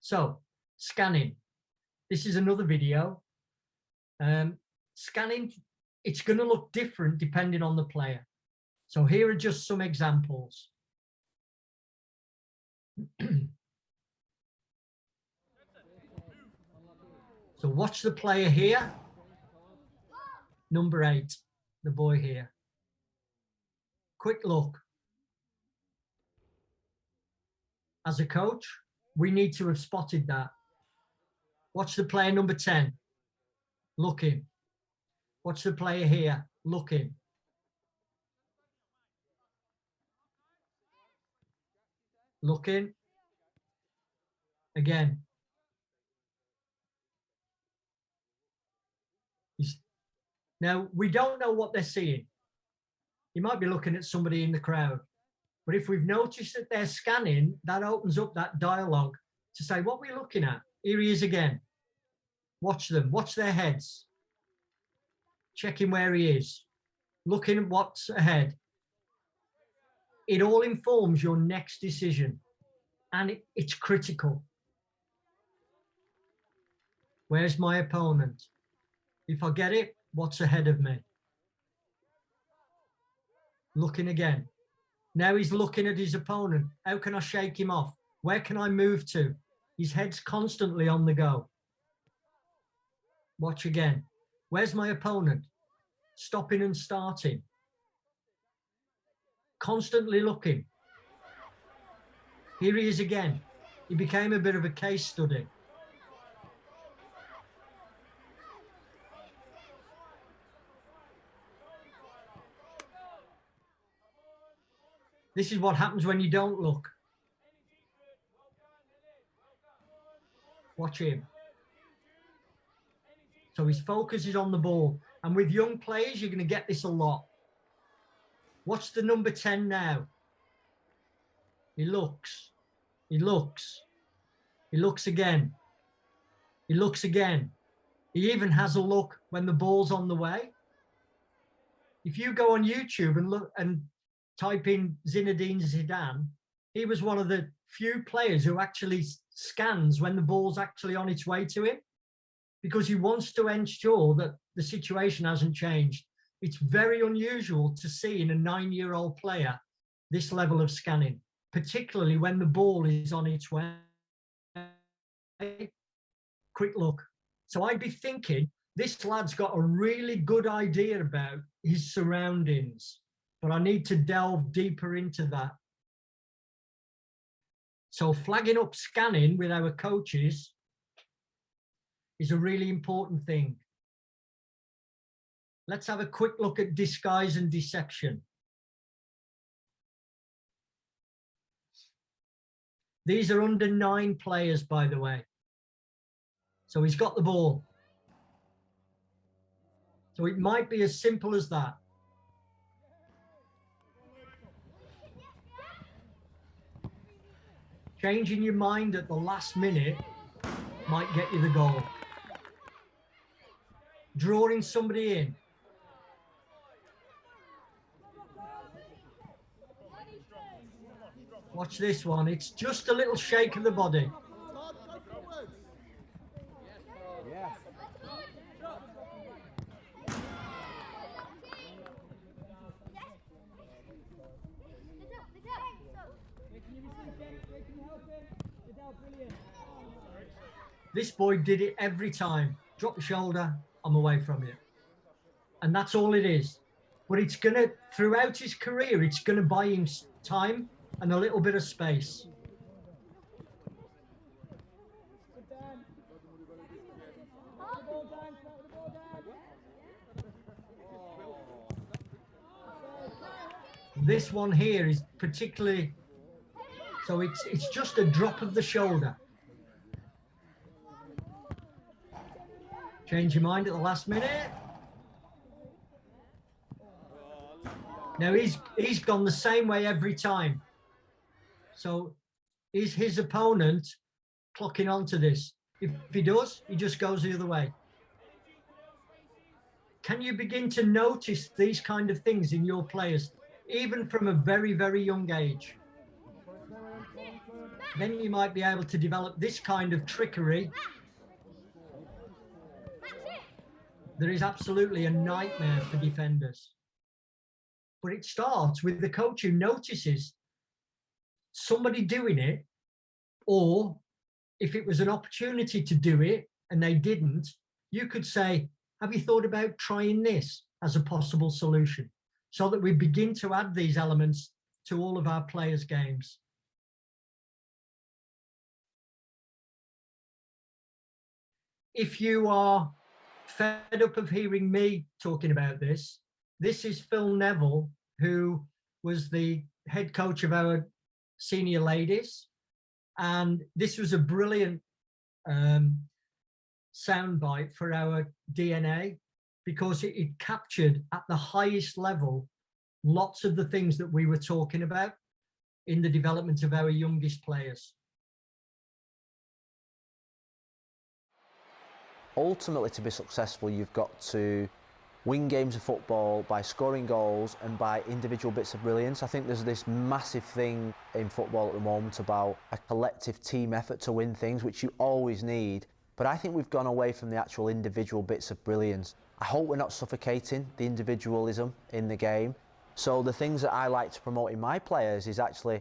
So, scanning. This is another video. Scanning, it's going to look different depending on the player. So here are just some examples. So watch the player here. Number 8, the boy here. Quick look. As a coach, we need to have spotted that. Watch the player number 10. Looking. Watch the player here. Looking. Looking. Again. Now, we don't know what they're seeing. You might be looking at somebody in the crowd. But if we've noticed that they're scanning, that opens up that dialogue to say, what are we looking at? Here he is again. Watch them. Watch their heads. Checking where he is. Looking at what's ahead. It all informs your next decision. And it's critical. Where's my opponent? If I get it, what's ahead of me? Looking again. Now he's looking at his opponent. How can I shake him off? Where can I move to? His head's constantly on the go. Watch again. Where's my opponent? Stopping and starting. Constantly looking. Here he is again. He became a bit of a case study. This is what happens when you don't look. Watch him. So his focus is on the ball. And with young players, you're going to get this a lot. Watch the number 10 now. He looks. He looks. He looks again. He looks again. He even has a look when the ball's on the way. If you go on YouTube and look and type in Zinedine Zidane, he was one of the few players who actually scans when the ball's actually on its way to him, because he wants to ensure that the situation hasn't changed. It's very unusual to see in a 9-year-old player this level of scanning, particularly when the ball is on its way. Quick look. So I'd be thinking, this lad's got a really good idea about his surroundings, but I need to delve deeper into that. So flagging up scanning with our coaches is a really important thing. Let's have a quick look at disguise and deception. These are under 9 players, by the way. So he's got the ball. So it might be as simple as that. Changing your mind at the last minute might get you the goal. Drawing somebody in. Watch this one. It's just a little shake of the body. This boy did it every time. Drop the shoulder, I'm away from you. And that's all it is. But it's going to, throughout his career, it's going to buy him time and a little bit of space. This one here is particularly, so it's just a drop of the shoulder. Change your mind at the last minute. Now he's gone the same way every time. So is his opponent clocking onto this? If he does, he just goes the other way. Can you begin to notice these kind of things in your players, even from a very, very young age? Then you might be able to develop this kind of trickery. There is absolutely a nightmare for defenders. But it starts with the coach who notices somebody doing it, or if it was an opportunity to do it and they didn't, you could say, have you thought about trying this as a possible solution? So that we begin to add these elements to all of our players' games. If you are fed up of hearing me talking about this, this is Phil Neville, who was the head coach of our senior ladies. And this was a brilliant soundbite for our DNA, because it captured at the highest level lots of the things that we were talking about in the development of our youngest players. Ultimately, to be successful, you've got to win games of football by scoring goals and by individual bits of brilliance. I think there's this massive thing in football at the moment about a collective team effort to win things, which you always need. But I think we've gone away from the actual individual bits of brilliance. I hope we're not suffocating the individualism in the game. So the things that I like to promote in my players is actually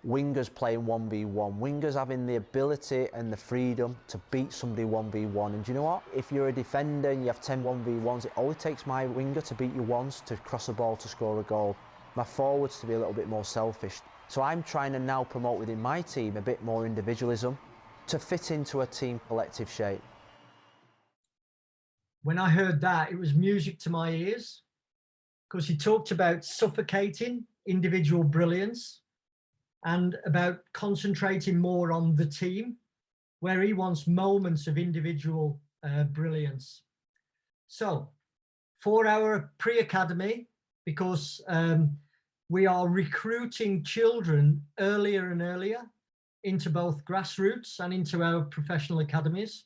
wingers playing 1v1, wingers having the ability and the freedom to beat somebody 1v1. And do you know what? If you're a defender and you have 10 1v1s, it only takes my winger to beat you once to cross a ball to score a goal. My forwards to be a little bit more selfish. So I'm trying to now promote within my team a bit more individualism to fit into a team collective shape. When I heard that, it was music to my ears, because he talked about suffocating individual brilliance and about concentrating more on the team, where he wants moments of individual brilliance. So for our pre-academy, because we are recruiting children earlier and earlier into both grassroots and into our professional academies.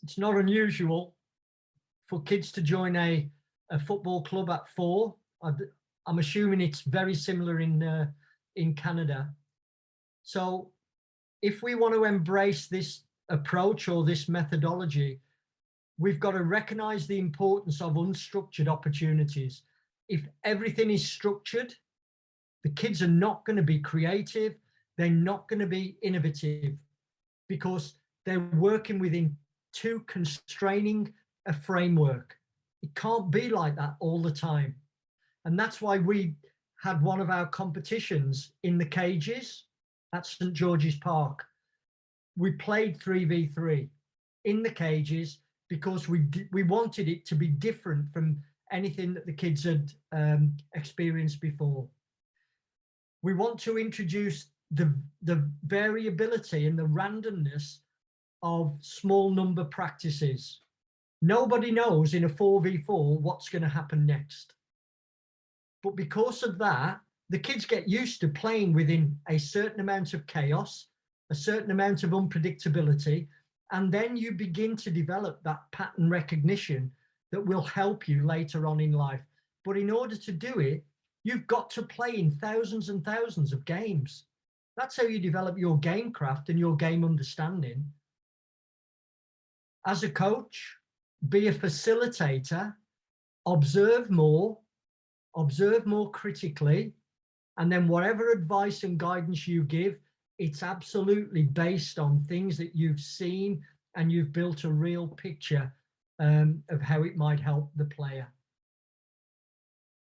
It's not unusual for kids to join a football club at 4. I'm assuming it's very similar in Canada. So if we want to embrace this approach or this methodology, we've got to recognize the importance of unstructured opportunities. If everything is structured, the kids are not going to be creative. They're not going to be innovative because they're working within too constraining a framework. It can't be like that all the time. And that's why we had one of our competitions in the cages at St. George's Park. We played 3v3 in the cages because we wanted it to be different from anything that the kids had experienced before. We want to introduce the variability and the randomness of small number practices. Nobody knows in a 4v4 what's going to happen next. But because of that, the kids get used to playing within a certain amount of chaos, a certain amount of unpredictability, and then you begin to develop that pattern recognition that will help you later on in life. But in order to do it, you've got to play in thousands and thousands of games. That's how you develop your game craft and your game understanding. As a coach, be a facilitator, observe more critically, and then whatever advice and guidance you give, it's absolutely based on things that you've seen and you've built a real picture of how it might help the player.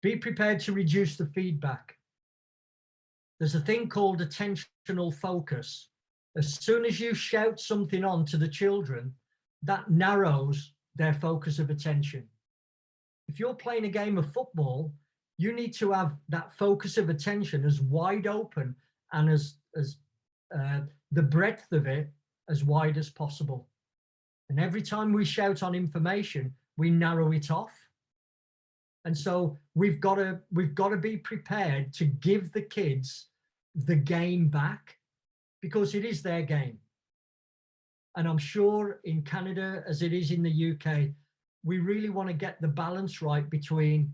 Be prepared to reduce the feedback. There's a thing called attentional focus. As soon as you shout something on to the children, that narrows their focus of attention. If you're playing a game of football, you need to have that focus of attention as wide open and as the breadth of it as wide as possible. And every time we shout on information, we narrow it off. And so we've got to be prepared to give the kids the game back because it is their game. And I'm sure in Canada, as it is in the UK, we really want to get the balance right between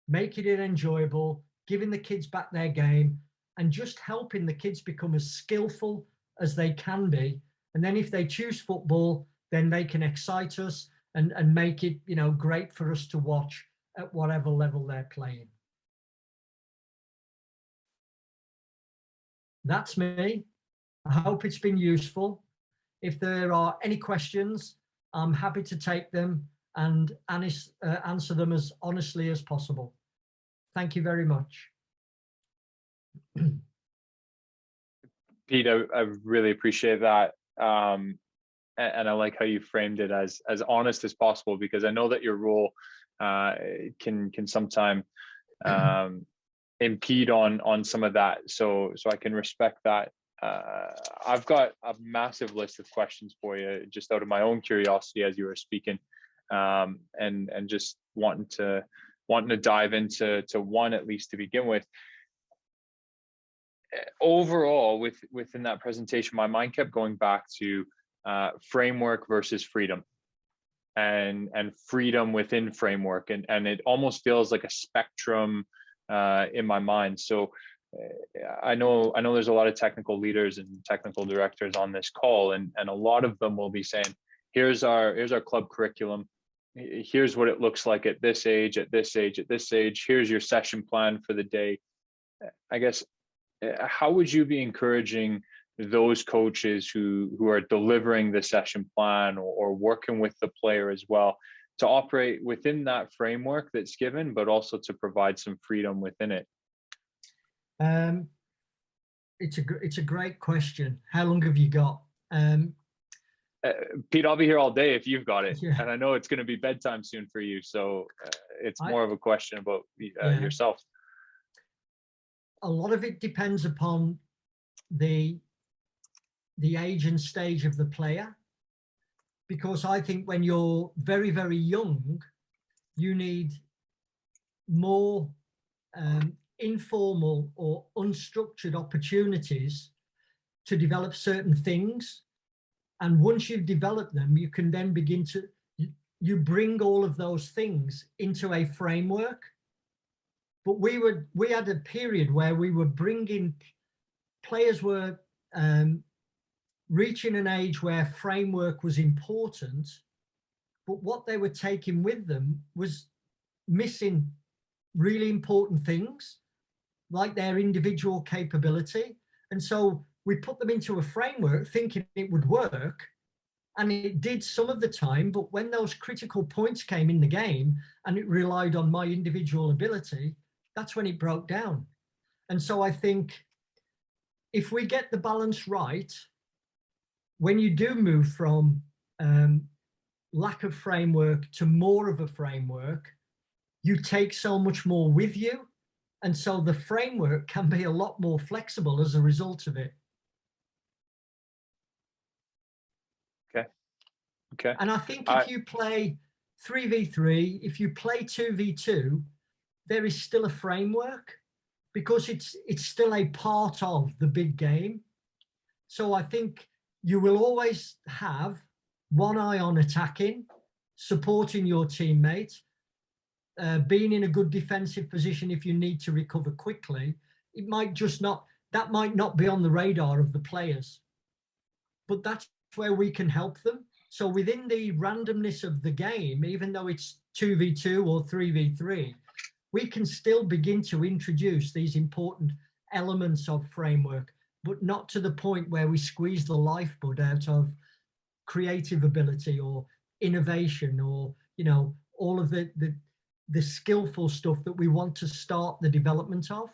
making it enjoyable, giving the kids back their game, and just helping the kids become as skillful as they can be. And then if they choose football, then they can excite us and make it, you know, great for us to watch at whatever level they're playing. That's me. I hope it's been useful. If there are any questions, I'm happy to take them and answer them as honestly as possible. Thank you very much. Pete, I really appreciate that. And I like how you framed it as honest as possible, because I know that your role can sometimes impede on some of that. So I can respect that. I've got a massive list of questions for you, just out of my own curiosity as you were speaking, and just wanting to dive into one at least to begin with. Overall, within that presentation, my mind kept going back to framework versus freedom, and freedom within framework, and it almost feels like a spectrum in my mind. So I know there's a lot of technical leaders and technical directors on this call, and a lot of them will be saying, here's our club curriculum, here's what it looks like at this age, at this age, at this age, here's your session plan for the day. I guess, how would you be encouraging those coaches who are delivering the session plan or working with the player as well to operate within that framework that's given, but also to provide some freedom within it? It's a great question. How long have you got? Pete, I'll be here all day if you've got it. Yeah. And I know it's going to be bedtime soon for you. So it's more of a question about yourself. A lot of it depends upon the age and stage of the player, because I think when you're very, very young, you need more informal or unstructured opportunities to develop certain things. And once you've developed them, you can then begin to, you bring all of those things into a framework. But we had a period where we were bringing, players were reaching an age where framework was important, but what they were taking with them was missing really important things, like their individual capability. And so we put them into a framework thinking it would work, and it did some of the time, but when those critical points came in the game and it relied on my individual ability, that's when it broke down. And so I think if we get the balance right, when you do move from lack of framework to more of a framework, you take so much more with you. And so the framework can be a lot more flexible as a result of it. Okay. And I think if you play 3v3, if you play 2v2, there is still a framework because it's still a part of the big game. So I think you will always have one eye on attacking, supporting your teammate, being in a good defensive position if you need to recover quickly. It might just not, that might not be on the radar of the players, but that's where we can help them. So within the randomness of the game, even though it's 2v2 or 3v3, we can still begin to introduce these important elements of framework, but not to the point where we squeeze the lifeblood out of creative ability or innovation or, you know, all of the skillful stuff that we want to start the development of.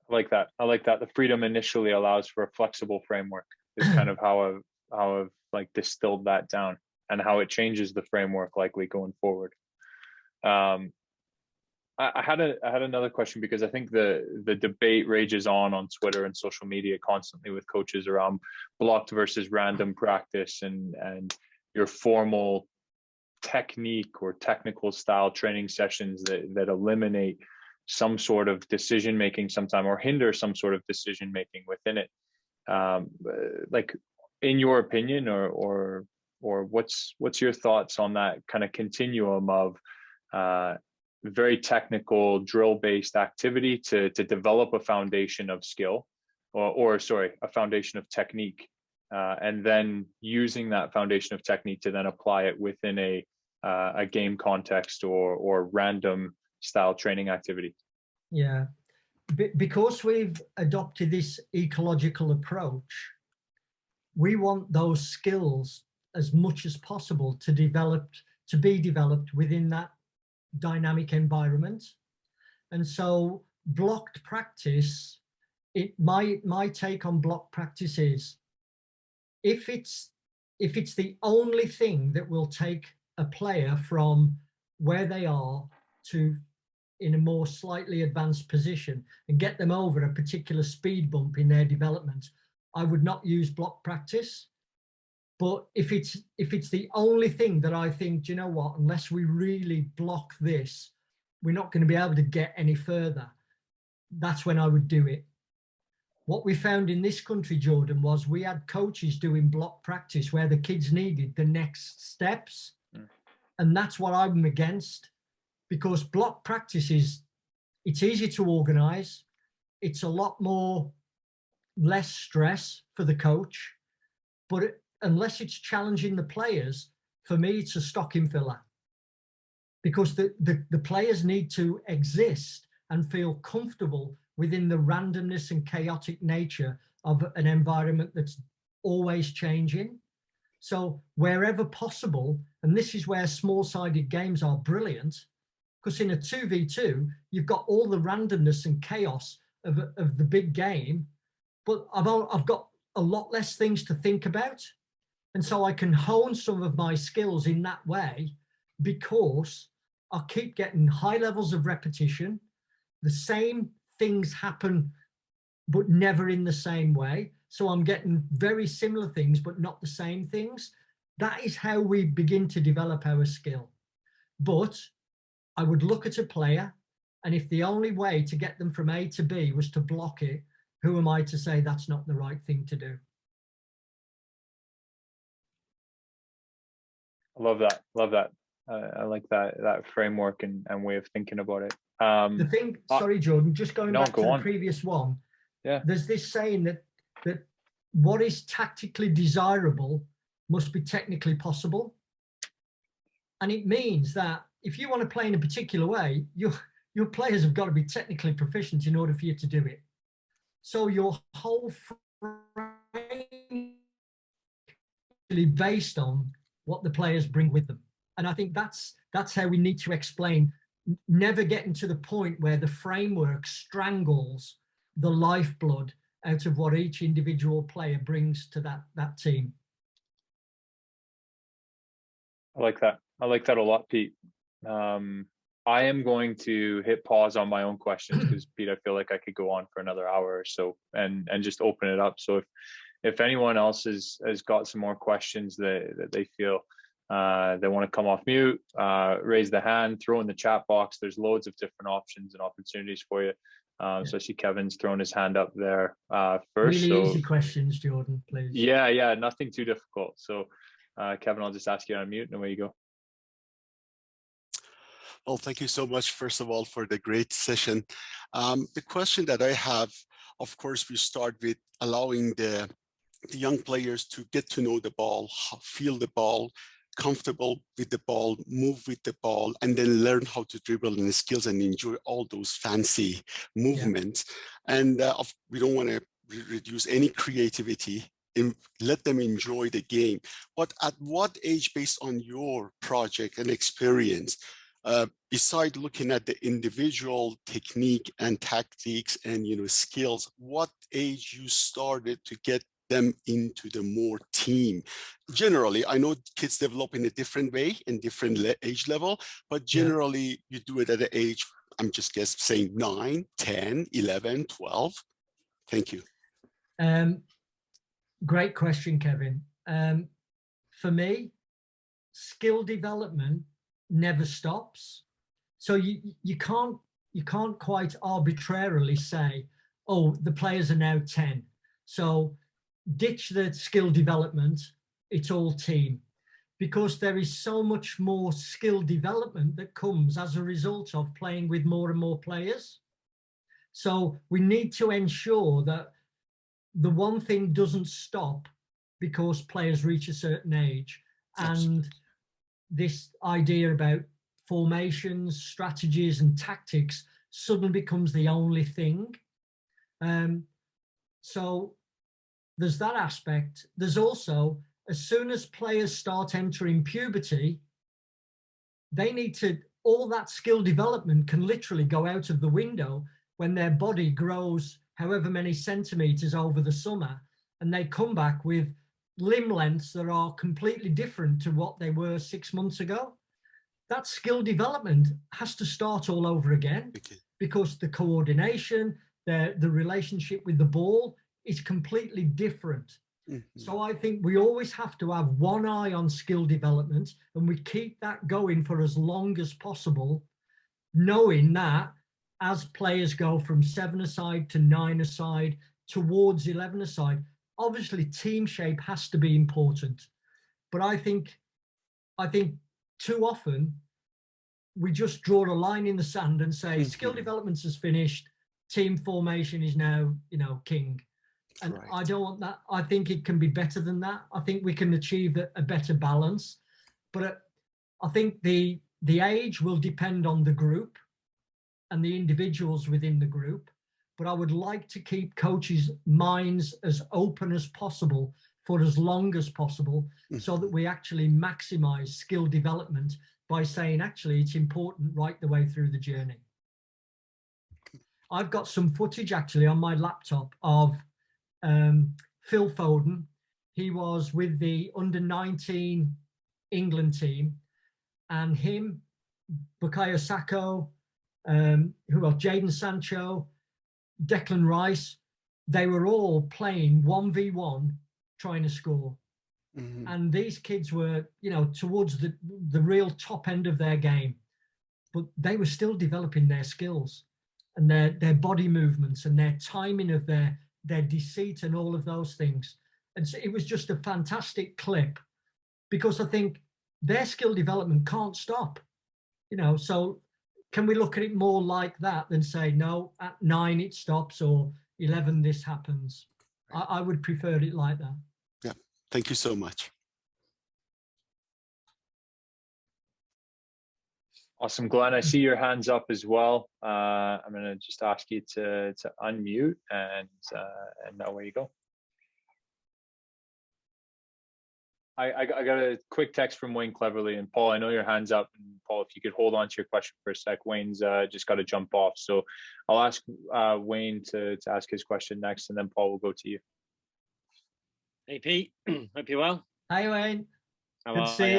I like that. I like that. The freedom initially allows for a flexible framework is kind of how I've like distilled that down, and how it changes the framework likely going forward. I had another question, because I think the debate rages on Twitter and social media constantly with coaches around blocked versus random practice and your formal technique or technical style training sessions that eliminate some sort of decision making sometime, or hinder some sort of decision making within it. Like, in your opinion, or what's your thoughts on that kind of continuum of very technical drill-based activity to develop a foundation of skill, or sorry, a foundation of technique, and then using that foundation of technique to then apply it within a game context or random style training activity? Yeah, because we've adopted this ecological approach, we want those skills as much as possible to be developed within that dynamic environment. And so blocked practice, my take on blocked practice is, if it's the only thing that will take a player from where they are to in a more slightly advanced position and get them over a particular speed bump in their development, I would not use block practice. But if it's the only thing that I think, do you know what, unless we really block this, we're not going to be able to get any further, that's when I would do it. What we found in this country, Jordan, was we had coaches doing block practice where the kids needed the next steps. And that's what I'm against, because block practice it's easy to organize. It's a lot less stress for the coach, but unless it's challenging the players, for me, it's a stocking filler, because the players need to exist and feel comfortable within the randomness and chaotic nature of an environment that's always changing. So wherever possible, and this is where small-sided games are brilliant, because in a 2v2, you've got all the randomness and chaos of the big game, but I've got a lot less things to think about. And so I can hone some of my skills in that way, because I keep getting high levels of repetition. The same things happen, but never in the same way. So I'm getting very similar things, but not the same things. That is how we begin to develop our skill. But I would look at a player, and if the only way to get them from A to B was to block it, who am I to say that's not the right thing to do? I love that. Love that. I like that framework and way of thinking about it. The thing, sorry, Jordan, just going back to the previous one. Yeah. There's this saying that what is tactically desirable must be technically possible. And it means that if you want to play in a particular way, your players have got to be technically proficient in order for you to do it. So your whole frame is based on what the players bring with them. And I think that's how we need to explain, never getting to the point where the framework strangles the lifeblood out of what each individual player brings to that team. I like that. I like that a lot, Pete. I am going to hit pause on my own questions because, Pete, I feel like I could go on for another hour or so and just open it up. So if anyone else has got some more questions that they feel they want to come off mute, raise the hand, throw in the chat box. There's loads of different options and opportunities for you. So I see Kevin's throwing his hand up there first. Really easy questions, Jordan, please. Yeah, nothing too difficult. So Kevin, I'll just ask you to unmute and away you go. Well, thank you so much, first of all, for the great session. The question that I have, of course, we start with allowing the young players to get to know the ball, feel the ball, comfortable with the ball, move with the ball, and then learn how to dribble and the skills and enjoy all those fancy movements. Yeah. And we don't want to reduce any creativity. Let them enjoy the game. But at what age, based on your project and experience, beside looking at the individual technique and tactics and skills, what age you started to get them into the more team? Generally, I know kids develop in a different way in different age level, but generally you do it at an age, I'm just saying 9, 10, 11, 12. Thank you. Great question, Kevin. For me, skill development never stops. So you can't quite arbitrarily say, oh, the players are now 10. So ditch the skill development, it's all team. Because there is so much more skill development that comes as a result of playing with more and more players. So we need to ensure that the one thing doesn't stop because players reach a certain age. And this idea about formations, strategies, and tactics suddenly becomes the only thing. So there's that aspect. There's also, as soon as players start entering puberty, they need to, all that skill development can literally go out of the window when their body grows however many centimeters over the summer, and they come back with limb lengths that are completely different to what they were 6 months ago. That skill development has to start all over again because the coordination, the relationship with the ball is completely different. Mm-hmm. So I think we always have to have one eye on skill development, and we keep that going for as long as possible, knowing that as players go from 7-a-side to 9-a-side towards 11-a-side, obviously team shape has to be important. But I think too often we just draw a line in the sand and say skill development is finished, team formation is now, king. And I don't want that. I think it can be better than that. I think we can achieve a better balance. But I think the age will depend on the group and the individuals within the group. But I would like to keep coaches' minds as open as possible for as long as possible, so that we actually maximize skill development by saying, actually, it's important right the way through the journey. I've got some footage actually on my laptop of Phil Foden. He was with the under-19 England team, and him, Bukayo Saka, who else? Jadon Sancho, Declan Rice, they were all playing 1v1 trying to score. Mhm. And these kids were, you know, towards the real top end of their game, but they were still developing their skills and their body movements and their timing of their deceit and all of those things. And so it was just a fantastic clip, because I think their skill development can't stop, you know. So can we look at it more like that than say, no, at 9 it stops, or 11 this happens? I would prefer it like that. Yeah, thank you so much. Awesome, Glenn. I see your hands up as well. I'm going to just ask you to unmute, and now where you go. I got a quick text from Wayne Cleverly, and Paul, I know your hand's up, and Paul, if you could hold on to your question for a sec. Wayne's just got to jump off, so I'll ask Wayne to ask his question next, and then Paul will go to you. Hey Pete, hope you're well. Hi Wayne. How Good to are see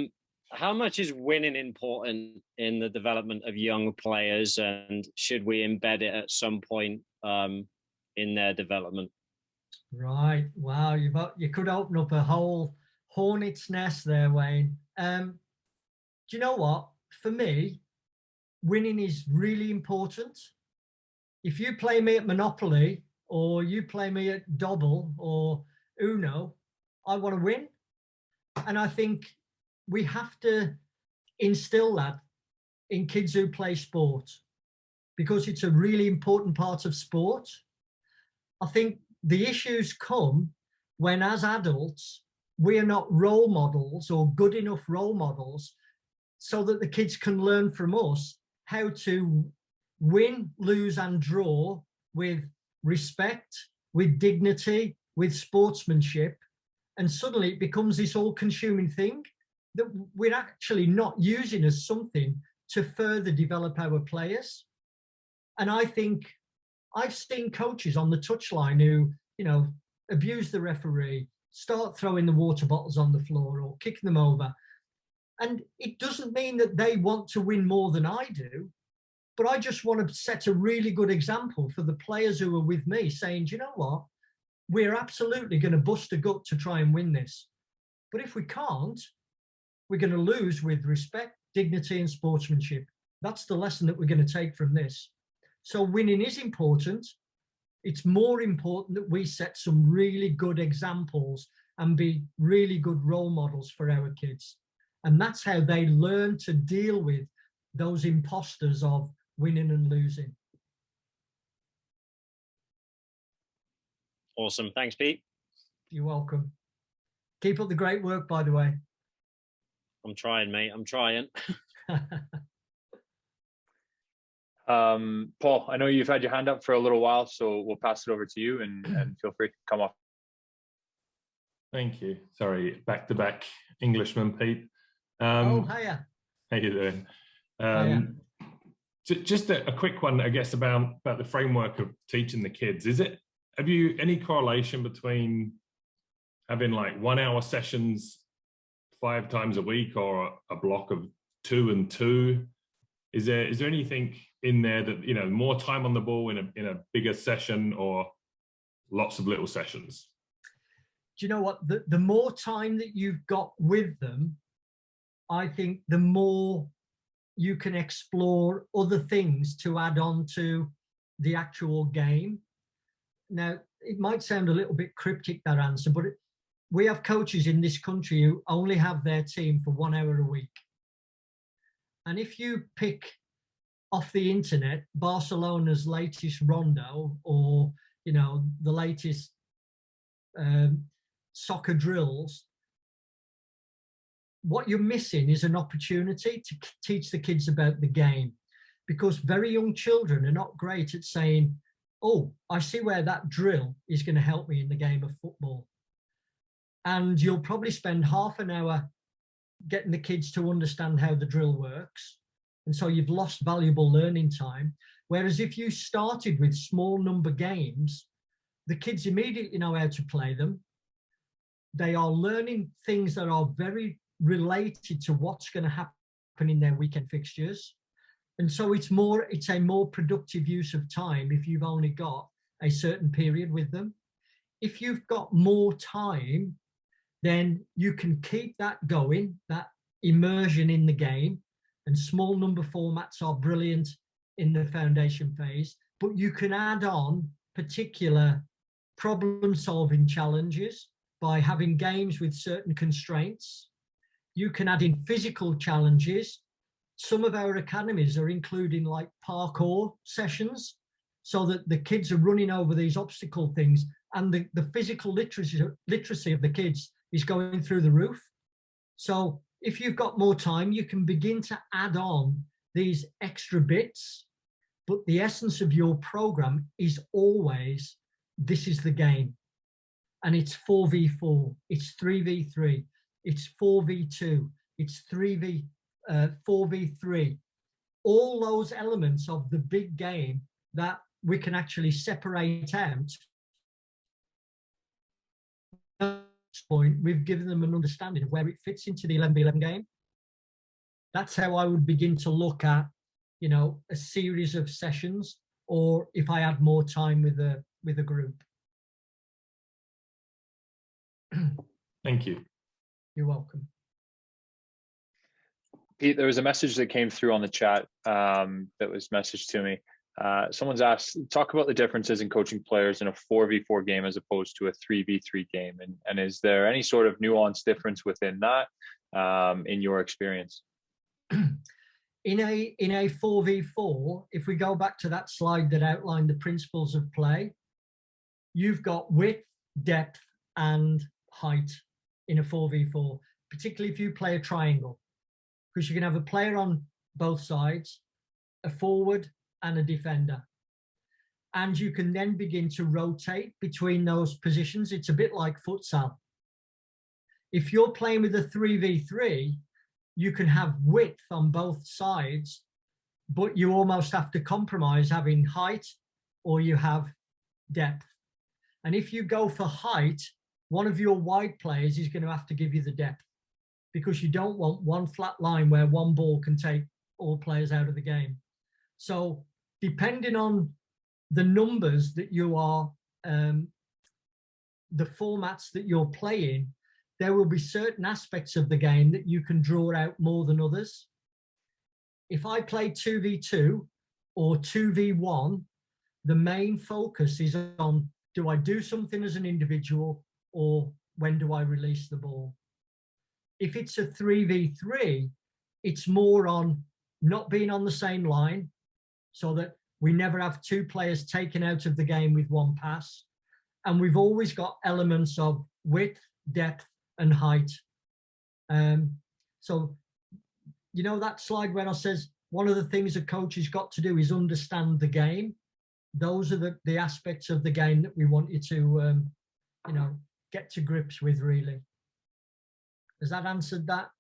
you? How much is winning important in the development of young players, and should we embed it at some point in their development? Right. Wow. You could open up a whole hornet's nest there, Wayne. Do you know what? For me, winning is really important. If you play me at Monopoly, or you play me at Double or Uno, I want to win. And I think we have to instill that in kids who play sport, because it's a really important part of sport. I think the issues come when, as adults, we are not role models or good enough role models so that the kids can learn from us how to win, lose, and draw with respect, with dignity, with sportsmanship. And suddenly it becomes this all-consuming thing that we're actually not using as something to further develop our players. And I think I've seen coaches on the touchline who, you know, abuse the referee, start throwing the water bottles on the floor or kicking them over. And it doesn't mean that they want to win more than I do, but I just want to set a really good example for the players who are with me, saying, do you know what? We're absolutely going to bust a gut to try and win this. But if we can't, we're going to lose with respect, dignity, and sportsmanship. That's the lesson that we're going to take from this. So winning is important. It's more important that we set some really good examples and be really good role models for our kids. And that's how they learn to deal with those imposters of winning and losing. Awesome. Thanks, Pete. You're welcome. Keep up the great work, by the way. I'm trying, mate. I'm trying. Paul, I know you've had your hand up for a little while, so we'll pass it over to you, and feel free to come off. Thank you. Sorry, back-to-back Englishman, Pete. Oh, hiya. How you doing? Hiya. Just a quick one, I guess, about the framework of teaching the kids. Have you any correlation between having like 1 hour sessions 5 times a week, or a block of 2 and 2? Is there anything in there that, you know, more time on the ball in a bigger session, or lots of little sessions? Do you know what? The more time that you've got with them, I think the more you can explore other things to add on to the actual game. Now, it might sound a little bit cryptic, that answer, but we have coaches in this country who only have their team for 1 hour a week. And if you pick off the internet Barcelona's latest rondo, or, you know, the latest soccer drills, what you're missing is an opportunity to teach the kids about the game, because very young children are not great at saying, oh, I see where that drill is going to help me in the game of football. And you'll probably spend half an hour getting the kids to understand how the drill works. And so you've lost valuable learning time. Whereas if you started with small number games, the kids immediately know how to play them. They are learning things that are very related to what's going to happen in their weekend fixtures. And so it's a more productive use of time if you've only got a certain period with them. If you've got more time, then you can keep that going, that immersion in the game. And small number formats are brilliant in the foundation phase, but you can add on particular problem-solving challenges by having games with certain constraints. You can add in physical challenges. Some of our academies are including like parkour sessions so that the kids are running over these obstacle things, and the physical literacy of the kids is going through the roof. So if you've got more time, you can begin to add on these extra bits, but the essence of your program is always, this is the game. And it's 4v4, it's 3v3, it's 4v2, it's 4v3. All those elements of the big game that we can actually separate out. At this point, we've given them an understanding of where it fits into the 11v11 game. That's how I would begin to look at, you know, a series of sessions, or if I had more time with a group. Thank you. You're welcome. Pete, there was a message that came through on the chat that was messaged to me. Someone's asked, talk about the differences in coaching players in a 4v4 game as opposed to a 3v3 game. And is there any sort of nuanced difference within that in your experience? In a 4v4, if we go back to that slide that outlined the principles of play, you've got width, depth, and height in a 4v4, particularly if you play a triangle, because you can have a player on both sides, a forward and a defender. And you can then begin to rotate between those positions. It's a bit like futsal. If you're playing with a 3v3, you can have width on both sides, but you almost have to compromise having height or you have depth. And if you go for height, one of your wide players is going to have to give you the depth, because you don't want one flat line where one ball can take all players out of the game. So depending on the numbers that you are, the formats that you're playing, there will be certain aspects of the game that you can draw out more than others. If I play 2v2 or 2v1, the main focus is on, do I do something as an individual, or when do I release the ball? If it's a 3v3, it's more on not being on the same line, so that we never have two players taken out of the game with one pass. And we've always got elements of width, depth, and height. So, you know, that slide where I says, one of the things a coach has got to do is understand the game. Those are the aspects of the game that we want you to, you know, get to grips with, really. Has that answered that?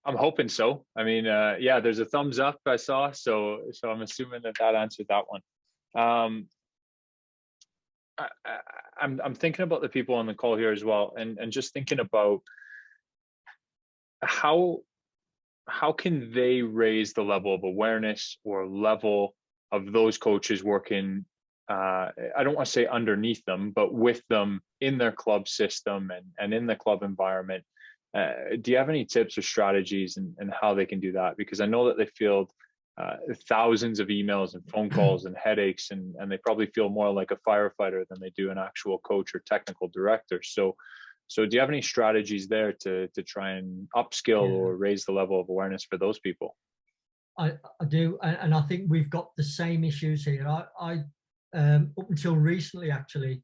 I'm hoping so. I mean, yeah, there's a thumbs up I saw, so I'm assuming that answered that one. I'm thinking about the people on the call here as well, and just thinking about how can they raise the level of awareness or level of those coaches working, I don't want to say underneath them, but with them in their club system and in the club environment. Do you have any tips or strategies and how they can do that? Because I know that they field thousands of emails and phone calls and headaches, and they probably feel more like a firefighter than they do an actual coach or technical director. So do you have any strategies there to try and upskill or raise the level of awareness for those people? I do, and I think we've got the same issues here. I up until recently, actually,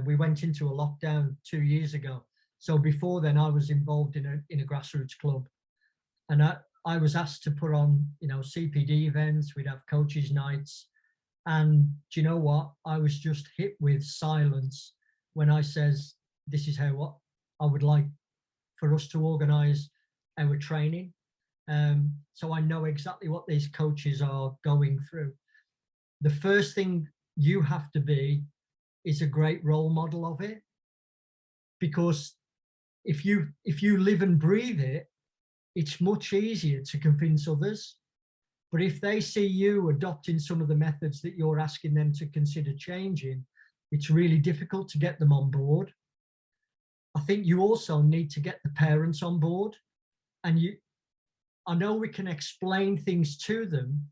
we went into a lockdown 2 years ago. So before then, I was involved in a grassroots club, and I was asked to put on, you know, CPD events. We'd have coaches' nights, and do you know what? I was just hit with silence when I says, "This is how I would like for us to organise our training." So I know exactly what these coaches are going through. The first thing you have to be is a great role model of it, because if you live and breathe it, it's much easier to convince others. But if they see you adopting some of the methods that you're asking them to consider changing, it's really difficult to get them on board. think you also need to get the parents on board. And I know we can explain things to them,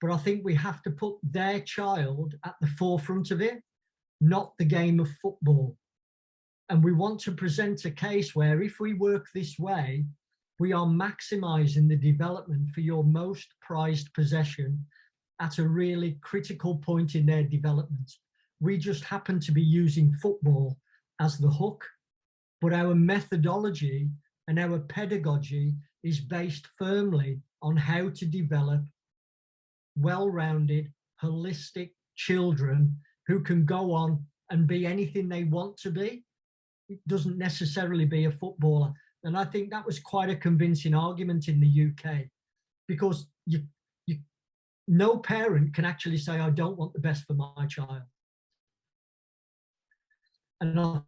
but I think we have to put their child at the forefront of it, not the game of football. And we want to present a case where if we work this way, we are maximizing the development for your most prized possession at a really critical point in their development. We just happen to be using football as the hook, but our methodology and our pedagogy is based firmly on how to develop well-rounded, holistic children who can go on and be anything they want to be. It doesn't necessarily be a footballer. And I think that was quite a convincing argument in the UK, because no parent can actually say, I don't want the best for my child. And I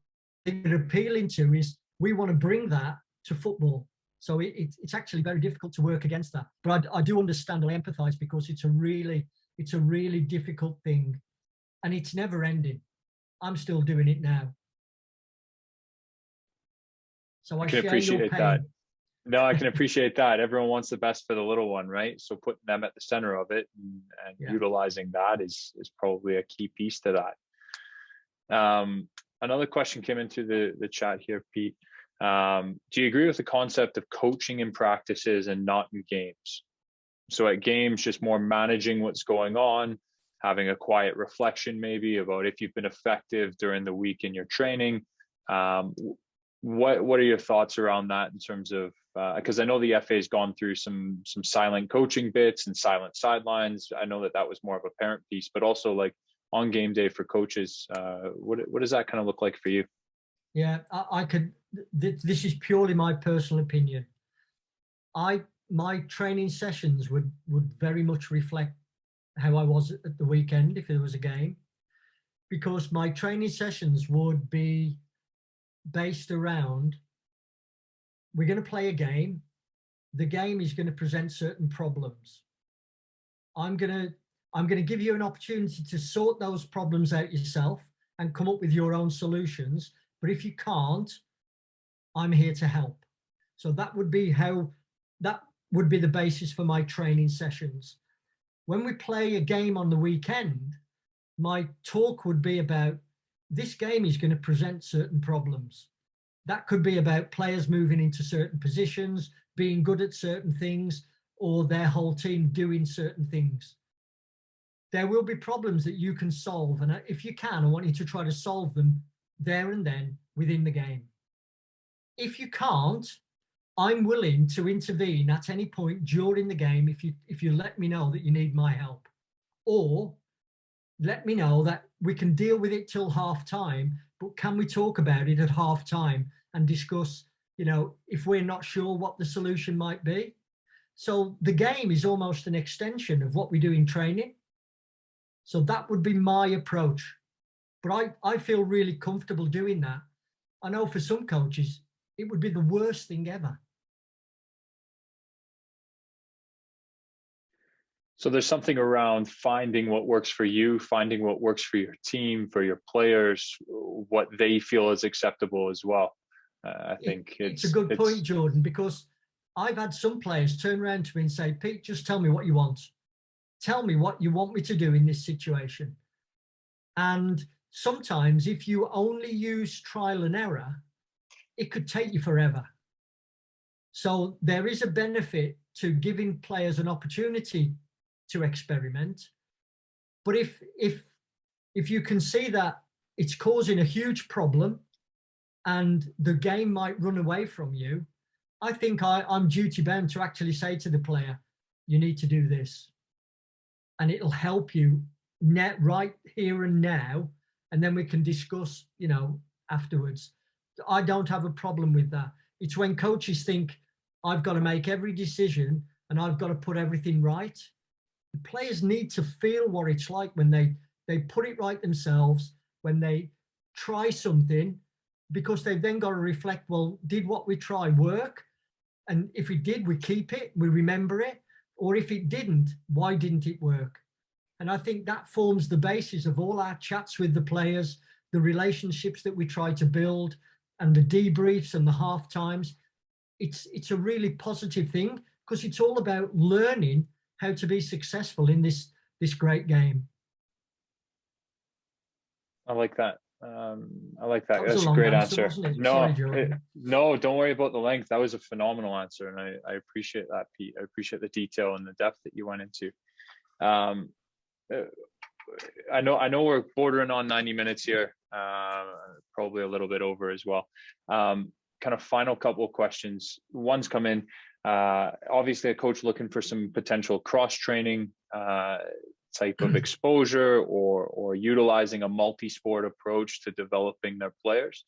think what appealing to is we want to bring that to football. So it's actually very difficult to work against that. But I do understand and I empathize, because it's a really difficult thing, and it's never ending. I'm still doing it now. So I can appreciate that. No, I can appreciate that. Everyone wants the best for the little one, right? So putting them at the center of it and utilizing that is probably a key piece to that. Another question came into the chat here, Pete. Do you agree with the concept of coaching in practices and not in games? So at games, just more managing what's going on, having a quiet reflection maybe about if you've been effective during the week in your training. What are your thoughts around that in terms of, because I know the FA has gone through some silent coaching bits and silent sidelines. I know that was more of a parent piece, but also like on game day for coaches, what does that kind of look like for you? Yeah, this is purely my personal opinion. My training sessions would very much reflect how I was at the weekend if there was a game, because my training sessions would be based around, we're going to play a game. The game is going to present certain problems. I'm going to give you an opportunity to sort those problems out yourself and come up with your own solutions. But if you can't, I'm here to help. So that would be the basis for my training sessions. When we play a game on the weekend, my talk would be about, this game is going to present certain problems. That could be about players moving into certain positions, being good at certain things, or their whole team doing certain things. There will be problems that you can solve. And if you can, I want you to try to solve them there and then within the game. If you can't, I'm willing to intervene at any point during the game if you let me know that you need my help, or let me know that we can deal with it till half time, but can we talk about it at half time and discuss, if we're not sure what the solution might be. So the game is almost an extension of what we do in training. So that would be my approach. But I feel really comfortable doing that. I know for some coaches, it would be the worst thing ever. So there's something around finding what works for you, finding what works for your team, for your players, what they feel is acceptable as well. I think it's a good point, Jordan, because I've had some players turn around to me and say, Pete, just tell me what you want. Tell me what you want me to do in this situation. And sometimes if you only use trial and error, it could take you forever. So there is a benefit to giving players an opportunity to experiment. But if you can see that it's causing a huge problem and the game might run away from you, I think I'm duty bound to actually say to the player, you need to do this. And it'll help you right here and now. And then we can discuss, afterwards. I don't have a problem with that. It's when coaches think, I've got to make every decision and I've got to put everything right. The players need to feel what it's like when they put it right themselves, when they try something, because they've then got to reflect, well, did what we try work? And if it did, we keep it, we remember it. Or if it didn't, why didn't it work? And I think that forms the basis of all our chats with the players, the relationships that we try to build, and the debriefs and the half times, it's a really positive thing, because it's all about learning how to be successful in this great game. I like that. I like that. That was That's a a long great answer, answer. wasn't it? No, Sorry, Jordan. no, don't worry about the length. That was a phenomenal answer, and I appreciate that, Pete. I appreciate the detail and the depth that you went into. I know we're bordering on 90 minutes here, probably a little bit over as well. Kind of final couple of questions. One's come in. Obviously, a coach looking for some potential cross training type of exposure, or utilizing a multi-sport approach to developing their players.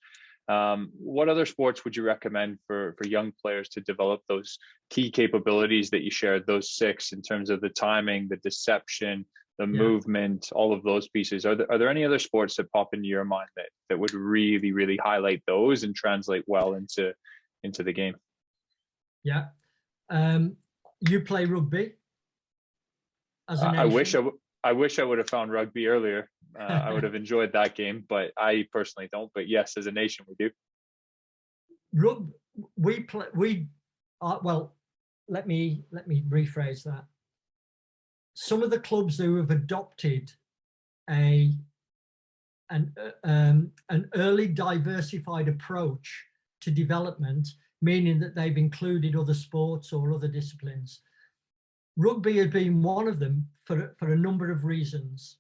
What other sports would you recommend for young players to develop those key capabilities that you shared, those 6, in terms of the timing, the deception, the movement, all of those pieces? Are there any other sports that pop into your mind that would really, really highlight those and translate well into the game? Yeah. You play rugby as a nation. I wish I would have found rugby earlier. I would have enjoyed that game, but I personally don't. But yes, as a nation, we do. We play. Well, let me rephrase that. Some of the clubs who have adopted an early diversified approach to development, meaning that they've included other sports or other disciplines. Rugby has been one of them for a number of reasons.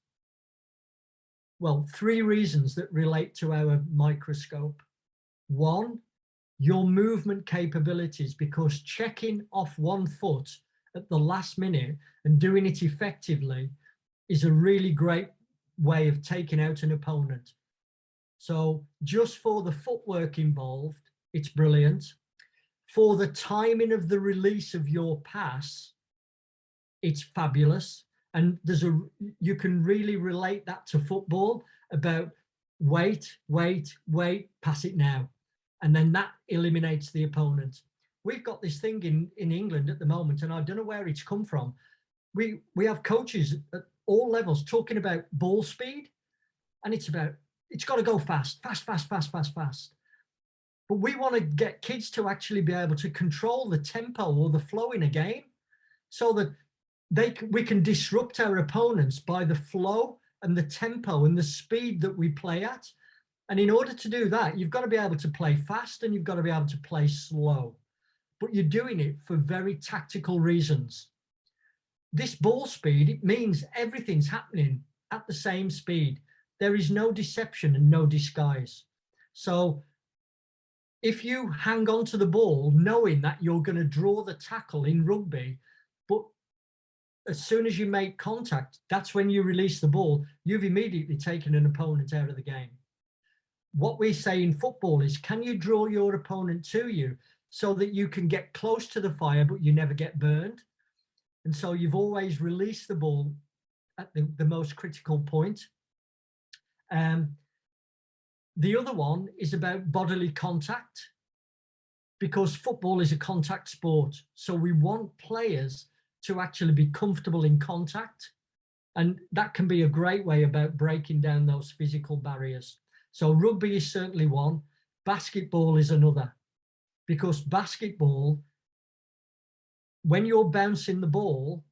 Well, 3 reasons that relate to our microscope. 1, your movement capabilities, because checking off one foot at the last minute and doing it effectively is a really great way of taking out an opponent. So just for the footwork involved, it's brilliant. For the timing of the release of your pass, it's fabulous. And you can really relate that to football, about wait, pass it now. And then that eliminates the opponent. We've got this thing in England at the moment, and I don't know where it's come from. We have coaches at all levels talking about ball speed, and it's got to go fast. But we want to get kids to actually be able to control the tempo or the flow in a game, so that we can disrupt our opponents by the flow and the tempo and the speed that we play at. And in order to do that, you've got to be able to play fast and you've got to be able to play slow. But you're doing it for very tactical reasons. This ball speed, it means everything's happening at the same speed. There is no deception and no disguise. So if you hang on to the ball knowing that you're going to draw the tackle in rugby, but as soon as you make contact, that's when you release the ball, you've immediately taken an opponent out of the game. What we say in football is, can you draw your opponent to you so that you can get close to the fire, but you never get burned? And so you've always released the ball at the most critical point. The other one is about bodily contact, because football is a contact sport. So we want players to actually be comfortable in contact. And that can be a great way about breaking down those physical barriers. So rugby is certainly one. Basketball is another, because basketball, when you're bouncing the ball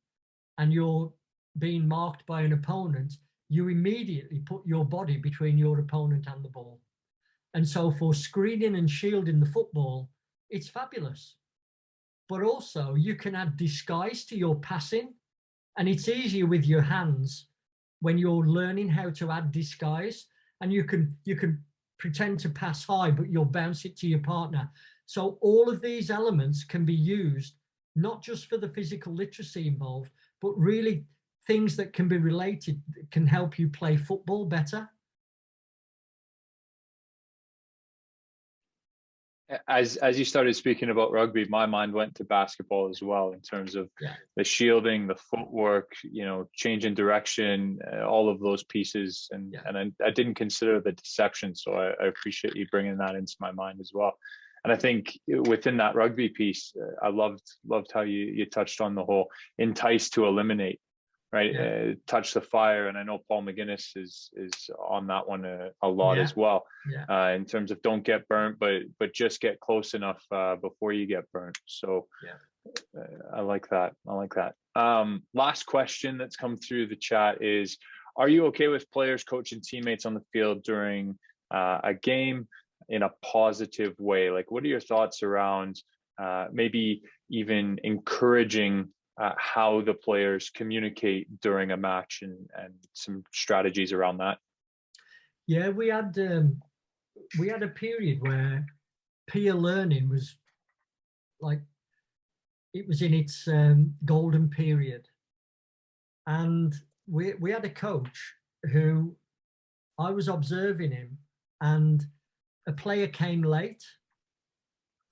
and you're being marked by an opponent, you immediately put your body between your opponent and the ball. And so for screening and shielding the football, it's fabulous. But also you can add disguise to your passing, and it's easier with your hands when you're learning how to add disguise, and you can pretend to pass high, but you'll bounce it to your partner. So all of these elements can be used, not just for the physical literacy involved, but really things that can be related, that can help you play football better. As you started speaking about rugby, my mind went to basketball as well, in terms of the shielding, the footwork, changing direction, all of those pieces. And I didn't consider the deception. So I appreciate you bringing that into my mind as well. And I think within that rugby piece, I loved how you touched on the whole entice to eliminate. right? Yeah. Touch the fire. And I know Paul McGuinness is on that one a lot as well. Yeah. In terms of don't get burnt, but just get close enough before you get burnt. So I like that. Last question that's come through the chat is, are you okay with players, coach, and teammates on the field during a game in a positive way? Like, what are your thoughts around maybe even encouraging how the players communicate during a match and some strategies around that? Yeah, we had a period where peer learning was like, it was in its golden period. And we had a coach who, I was observing him, and a player came late.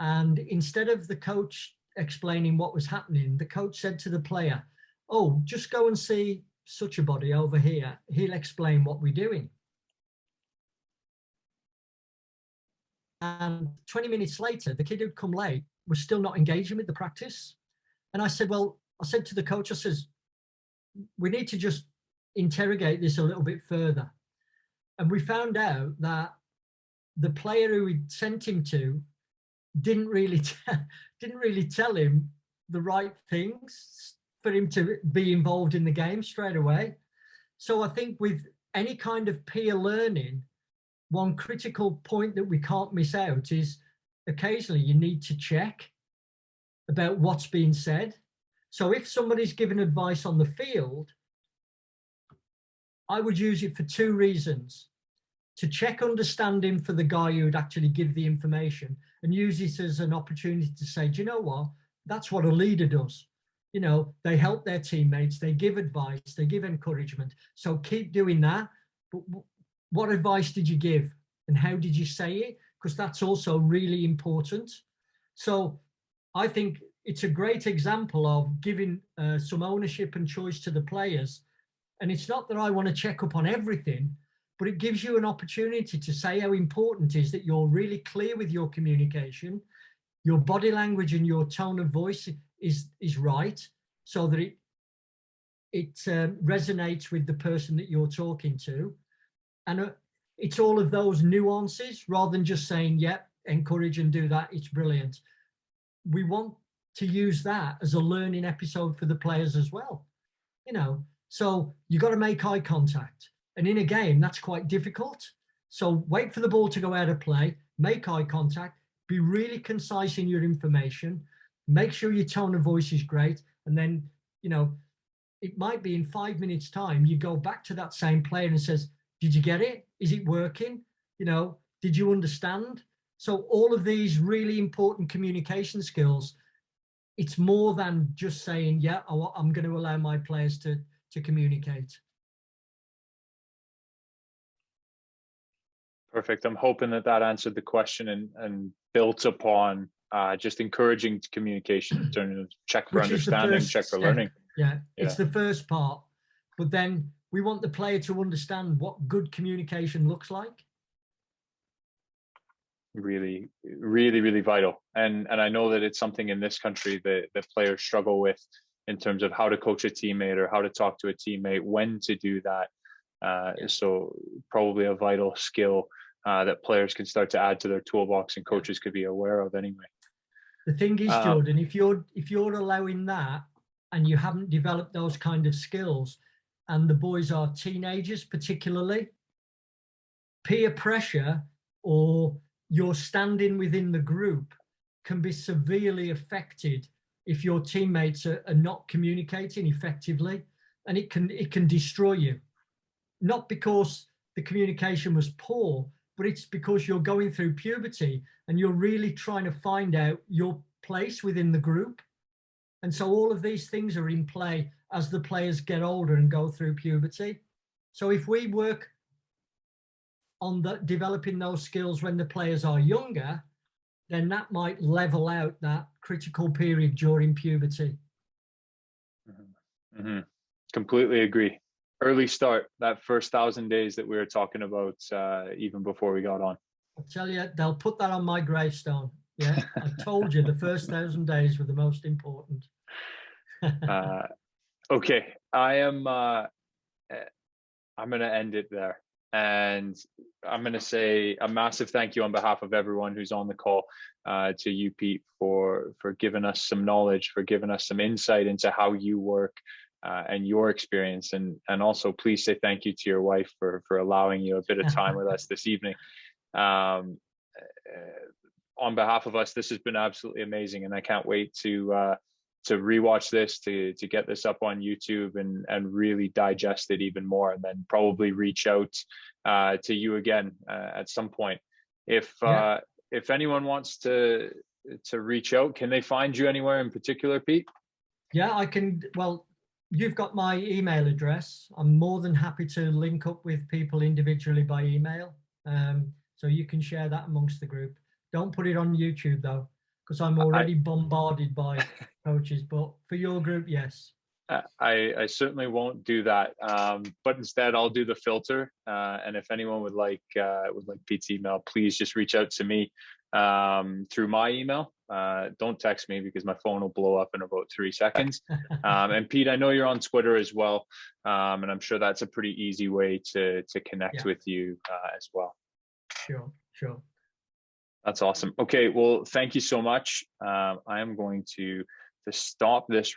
And instead of the coach explaining what was happening, the coach said to the player, "Oh, just go and see such a body over here. He'll explain what we're doing." And 20 minutes later, the kid who'd come late was still not engaging with the practice. And I said to the coach, I says, "We need to just interrogate this a little bit further." And we found out that the player who we'd sent him to didn't really tell him the right things for him to be involved in the game straight away. So I think with any kind of peer learning, one critical point that we can't miss out is occasionally you need to check about what's being said. So if somebody's giving advice on the field, I would use it for two reasons: to check understanding for the guy who would actually give the information, and use it as an opportunity to say, do you know what? That's what a leader does. You know, they help their teammates, they give advice, they give encouragement. So keep doing that. But what advice did you give? And how did you say it? Because that's also really important. So I think it's a great example of giving some ownership and choice to the players. And it's not that I want to check up on everything, but it gives you an opportunity to say how important it is that you're really clear with your communication, your body language and your tone of voice is right, so that it resonates with the person that you're talking to. And it's all of those nuances, rather than just saying, yeah, encourage and do that, it's brilliant. We want to use that as a learning episode for the players as well. You know, so you got to make eye contact. And in a game, that's quite difficult. So wait for the ball to go out of play, make eye contact, be really concise in your information, make sure your tone of voice is great. And then, you know, it might be in 5 minutes time, you go back to that same player and says, did you get it? Is it working? You know, did you understand? So all of these really important communication skills, it's more than just saying, yeah, I'm going to allow my players to communicate. Perfect. I'm hoping that answered the question and built upon just encouraging communication, turning check for understanding, check for learning. Yeah, it's the first part. But then we want the player to understand what good communication looks like. Really, really, really vital. And I know that it's something in this country that players struggle with in terms of how to coach a teammate or how to talk to a teammate, when to do that. So probably a vital skill that players can start to add to their toolbox, and coaches could be aware of anyway. The thing is, Jordan, if you're allowing that and you haven't developed those kind of skills, and the boys are teenagers particularly, peer pressure or your standing within the group can be severely affected if your teammates are not communicating effectively, and it can destroy you. Not because the communication was poor, but it's because you're going through puberty and you're really trying to find out your place within the group. And so all of these things are in play as the players get older and go through puberty. So if we work on developing those skills when the players are younger, then that might level out that critical period during puberty. Mm-hmm. Completely agree. Early start, that first 1,000 days that we were talking about, even before we got on. I'll tell you, they'll put that on my gravestone. Yeah, I told you the first 1,000 days were the most important. Okay. I am. I'm going to end it there. And I'm going to say a massive thank you on behalf of everyone who's on the call to you, Pete, for giving us some knowledge, for giving us some insight into how you work and your experience. And also, please say thank you to your wife for allowing you a bit of time with us this evening. On behalf of us, this has been absolutely amazing, and I can't wait to rewatch this, to get this up on YouTube and really digest it even more, and then probably reach out to you again at some point. If anyone wants to reach out, can they find you anywhere in particular, Pete? Yeah, I can. Well, you've got my email address. I'm more than happy to link up with people individually by email. So you can share that amongst the group. Don't put it on YouTube though, because I'm already bombarded by coaches, but for your group, yes. I certainly won't do that, but instead I'll do the filter. And if anyone would like Pete's email, please just reach out to me through my email. Don't text me because my phone will blow up in about 3 seconds. And Pete, I know you're on Twitter as well, and I'm sure that's a pretty easy way to connect with you as well. Sure. That's awesome. Okay, well, thank you so much. I am going to stop this